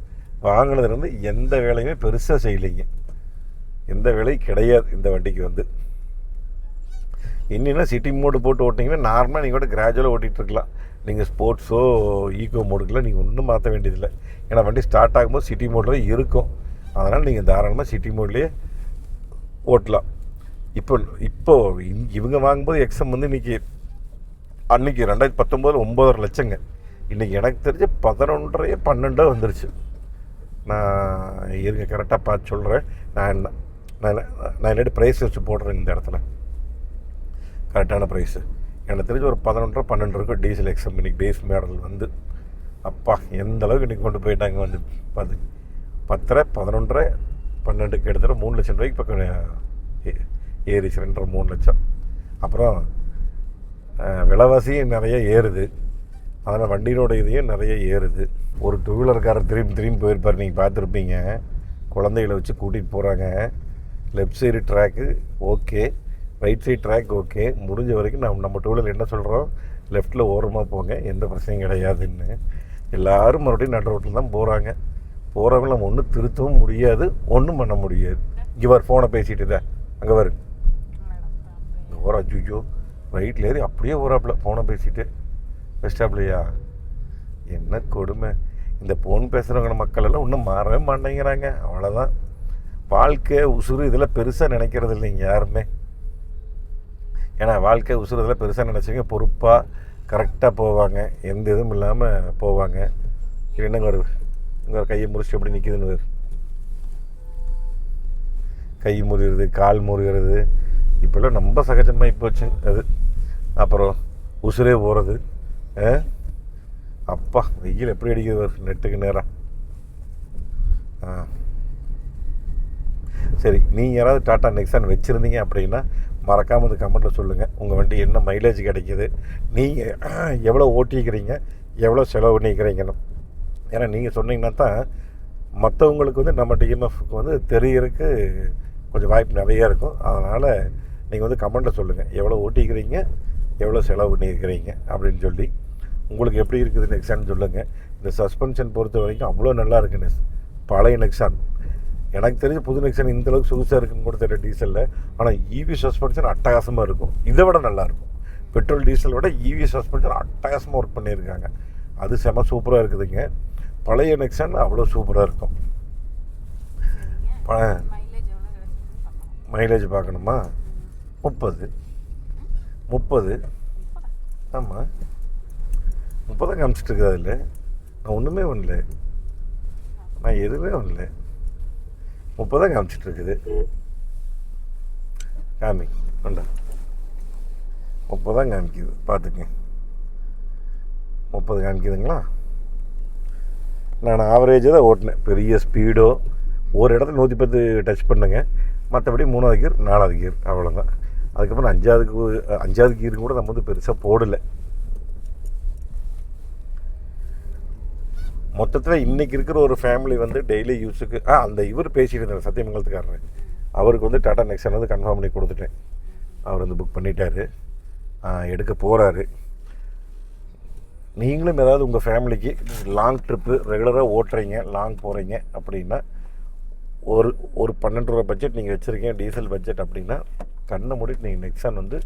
வாங்கினதுலேருந்து எந்த வேலையுமே பெருசாக செய்யலைங்க, எந்த வேலையும் கிடையாது இந்த வண்டிக்கு வந்து. இன்னும் சிட்டி மோடு போட்டு ஓட்டிங்கன்னா நார்மலாக நீங்கள் கூட கிராஜுவலாக ஓட்டிகிட்ருக்கலாம். நீங்கள் ஸ்போர்ட்ஸோ ஈகோ மோடுக்கெலாம் நீங்கள் ஒன்றும் மாற்ற வேண்டியதில்லை. ஏன்னா வண்டி ஸ்டார்ட் ஆகும்போது சிட்டி மோடில் தான் இருக்கும். அதனால் நீங்கள் தாராளமாக சிட்டி மோட்லேயே ஓட்டலாம். இப்போ இவங்க வாங்கும்போது எக்ஸம் வந்து அன்றைக்கி 2019 9.5 லட்சங்க. இன்றைக்கி எனக்கு தெரிஞ்சு 11.5 12 வந்துருச்சு. நான் இருங்க கரெக்டாக பார்த்து சொல்கிறேன். நான் இல்லாட்டி ப்ரைஸ் வச்சு போடுறேன் இந்த இடத்துல, கரெக்டான ப்ரைஸு. எனக்கு தெரிஞ்சு ஒரு 11.5 இருக்கும் டீசல் எக்ஸாம் இன்னைக்கு பேஸ் மாடல் வந்து. அப்பா எந்த அளவுக்கு இன்றைக்கி கொண்டு போயிட்டாங்க வந்து 10, 11, 12 கிட்டத்தட்ட 3 லட்சம் ரூபாய்க்கு பக்கம் ஏறிச்சு, 2.5 3 லட்சம். அப்புறம் விலைவாசியும் நிறைய ஏறுது, அதனால் வண்டியோட இதையும் நிறைய ஏறுது. ஒரு 2 வீலர்காரர் திரும்பி போயிருப்பார், நீங்கள் பார்த்துருப்பீங்க. குழந்தைகளை வச்சு கூட்டிகிட்டு போகிறாங்க. Left side track okay, right side track okay, முடிஞ்ச வரைக்கும் நம்ம 2 வீலர் என்ன சொல்கிறோம், லெஃப்ட்டில் ஓரமாக போங்க, எந்த பிரச்சனையும் கிடையாதுன்னு. எல்லோரும் மறுபடியும் நடு ரோட்டில் தான் போகிறாங்க. போகிறவங்க நம்ம ஒன்றும் திருத்தவும் முடியாது, ஒன்றும் பண்ண முடியாது. இங்கே வர ஃபோனை பேசிகிட்டு தான் அங்கே வரு ஓரா ஜூஜோ ரைட்டில் ஏறி அப்படியே ஓராப்பில் ஃபோனை பேசிட்டு பெஸ்டாப்லையா. என்ன கொடுமை, இந்த ஃபோன் பேசுகிறவங்க மக்கள் எல்லாம் இன்னும் மாறவே மாட்டேங்கிறாங்க. அவ்வளோதான். வாழ்க்கை உசுறு இதெல்லாம் பெருசாக நினைக்கிறது இல்லைங்க யாருமே. ஏன்னா வாழ்க்கை உசுறு இதெல்லாம் பெருசாக நினச்சிங்க பொறுப்பாக கரெக்டாக போவாங்க, எந்த இதுவும் இல்லாமல் போவாங்க. என்னங்க ஒரு இங்கே ஒரு கையை முறிச்சிட்டு எப்படி நிற்கிதுன்னு வேறு, கை முறிகிறது, கால் முறிகிறது, இப்போல்லாம் ரொம்ப சகஜமாக போச்சு அது. அப்புறம் உசுரே போகிறது. அப்பா வெயில் எப்படி அடிக்குது நெட்டுக்கு நேரம். சரி, நீங்கள் யாராவது டாட்டா நெக்ஸான் வச்சுருந்தீங்க அப்படின்னா மறக்காமல் இந்த கமெண்ட்டில் சொல்லுங்கள். உங்கள் வண்டி என்ன மைலேஜ் கிடைக்கிது, நீங்கள் எவ்வளோ ஓட்டிக்கிறீங்க, எவ்வளோ செலவு பண்ணிக்கிறீங்கன்னு. ஏன்னா நீங்கள் சொன்னீங்கன்னா தான் மற்றவங்களுக்கு வந்து நம்ம டிஎம்எஃப்க்கு வந்து தெரியறதுக்கு கொஞ்சம் வாய்ப்பு நிறையா இருக்கும். அதனால் நீங்கள் வந்து கமெண்ட்டில் சொல்லுங்கள், எவ்வளோ ஓட்டிக்கிறீங்க, எவ்வளோ செலவு பண்ணியிருக்கிறீங்க அப்படின்னு சொல்லி. உங்களுக்கு எப்படி இருக்குது நெக்ஸான் சொல்லுங்கள். இந்த சஸ்பென்ஷன் பொறுத்த வரைக்கும் அவ்வளோ நல்லா இருக்குன்னு. பழைய நெக்ஸான் எனக்கு தெரிஞ்ச புது நெக்ஸான் இந்தளவுக்கு சொகுசாக இருக்குன்னு கூட தெரியல டீசலில். ஆனால் இவி சஸ்பென்ஷன் அட்டகாசமாக இருக்கும், இதை விட நல்லாயிருக்கும். பெட்ரோல் டீசல் விட இவி சஸ்பென்ஷன் அட்டகாசமாக ஒர்க் பண்ணியிருக்காங்க. அது செம சூப்பராக இருக்குதுங்க. பழைய நெக்ஸான் அவ்வளோ சூப்பராக இருக்கும். மைலேஜ் பார்க்கணுமா? 30. ஆமாம், 30 காமிச்சிட்டு இருக்குது. அதில் நான் ஒன்றுமே பண்ணல, நான் எதுவுமே பண்ணல. 30 காமிச்சிட்டு இருக்குது. காமி வேண்டா, 30 காமிக்குது, பார்த்துங்க. 30 காமிக்குதுங்களா? நான் ஆவரேஜாக தான் ஓட்டினேன், பெரிய ஸ்பீடோ ஒரு இடத்துல 110 டச் பண்ணுங்க, மற்றபடி 3வது கியர் 4வது கியர் அவ்வளோதான். அதுக்கப்புறம் 5வது கியரும் கூட நம்ம வந்து பெருசாக போடலை. மொத்தத்தில் இன்றைக்கி இருக்கிற ஒரு ஃபேமிலி வந்து டெய்லி யூஸுக்கு அந்த இவர் பேசிகிட்டு இருந்தார் சத்தியமங்கலத்துக்காரர், அவருக்கு வந்து டாடா நெக்ஸான் வந்து கன்ஃபார்ம் பண்ணி கொடுத்துட்டேன். அவர் வந்து புக் பண்ணிட்டார், எடுக்க போகிறாரு. நீங்களும் ஏதாவது உங்கள் ஃபேமிலிக்கு லாங் ட்ரிப்பு ரெகுலராக ஓட்டுறீங்க, லாங் போகிறீங்க அப்படின்னா ஒரு 12 ரூபா பட்ஜெட் நீங்கள் வச்சுருக்கீங்க, டீசல் பட்ஜெட் அப்படின்னா கண்ணை மூடிட்டு நீங்கள் நெக்ஸான் வந்து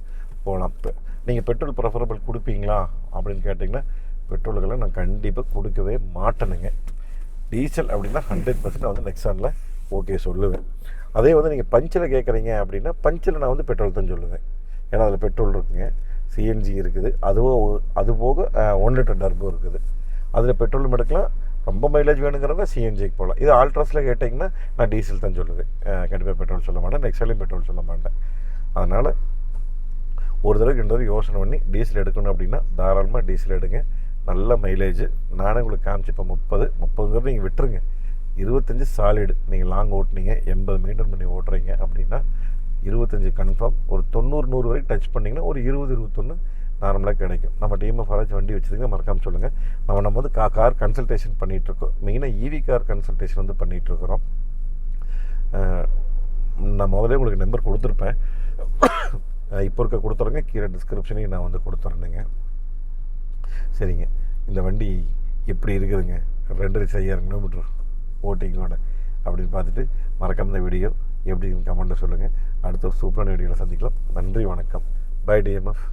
போகலாம். இப்போ நீங்கள் பெட்ரோல் ப்ரிஃபரபிள் கொடுப்பீங்களா அப்படின்னு கேட்டிங்கன்னா பெட்ரோலுக்கெல்லாம் நான் கண்டிப்பாக கொடுக்கவே மாட்டேனுங்க. டீசல் அப்படின்னா 100% நான் வந்து நெக்ஸானில் ஓகே சொல்லுவேன். அதே வந்து நீங்கள் பஞ்சில் கேட்குறீங்க அப்படின்னா பஞ்சில் நான் வந்து பெட்ரோல் தான் சொல்லுவேன். ஏன்னா அதில் பெட்ரோல் இருக்குங்க, சிஎன்ஜி இருக்குது, அது போக 1 லிட்டர் டர்போ இருக்குது. அதில் பெட்ரோலும் எடுக்கலாம். ரொம்ப மைலேஜ் வேணுங்கிறத சிஎன்ஜிக்கு போகலாம். இது ஆல்ட்ராஸில் கேட்டிங்கன்னா நான் டீசல் தான் சொல்லுவேன், கண்டிப்பாக பெட்ரோல் சொல்ல மாட்டேன், நெக்ஸாலையும் பெட்ரோல் சொல்ல மாட்டேன். அதனால் ஒரு தடவைக்கு 2 தடவை யோசனை பண்ணி டீசல் எடுக்கணும் அப்படின்னா தாராளமாக டீசல் எடுங்க, நல்ல மைலேஜ். நானே உங்களுக்கு காமிச்சிப்பேன் 30 நீங்கள் விட்டுருங்க. 25 சாலிடு நீங்கள் லாங் ஓட்டுனீங்க, 80 மெயின்டைன் பண்ணி ஓட்டுறீங்க அப்படின்னா 25 கன்ஃபார்ம். ஒரு 90-100 வரைக்கும் டச் பண்ணிங்கன்னா ஒரு 20-21 நார்மலாக கிடைக்கும். நம்ம டிஎம்எஃப் ஆராய்ச்சி வண்டி வச்சுருங்க, மறக்காமல் சொல்லுங்கள். நம்ம வந்து கார் கன்சல்டேஷன் பண்ணிகிட்ருக்கோம், மெயினாக இவி கார் கன்சல்டேஷன் வந்து பண்ணிகிட்ருக்குறோம். நான் முதல்ல உங்களுக்கு நம்பர் கொடுத்துருப்பேன், இப்போ இருக்க கொடுத்துறேங்க, கீழே டிஸ்கிரிப்ஷனையும் நான் வந்து கொடுத்துட்றேங்க. சரிங்க, இந்த வண்டி எப்படி இருக்குதுங்க, 2,5000 கிலோமீட்டர் ஓட்டிங்கோட அப்படின்னு பார்த்துட்டு மறக்காம இந்த வீடியோ எப்படி கமெண்ட்டில் சொல்லுங்கள். அடுத்த ஒரு சூப்பரான வீடியோவில் சந்திக்கலாம். நன்றி, வணக்கம். Bye TMF.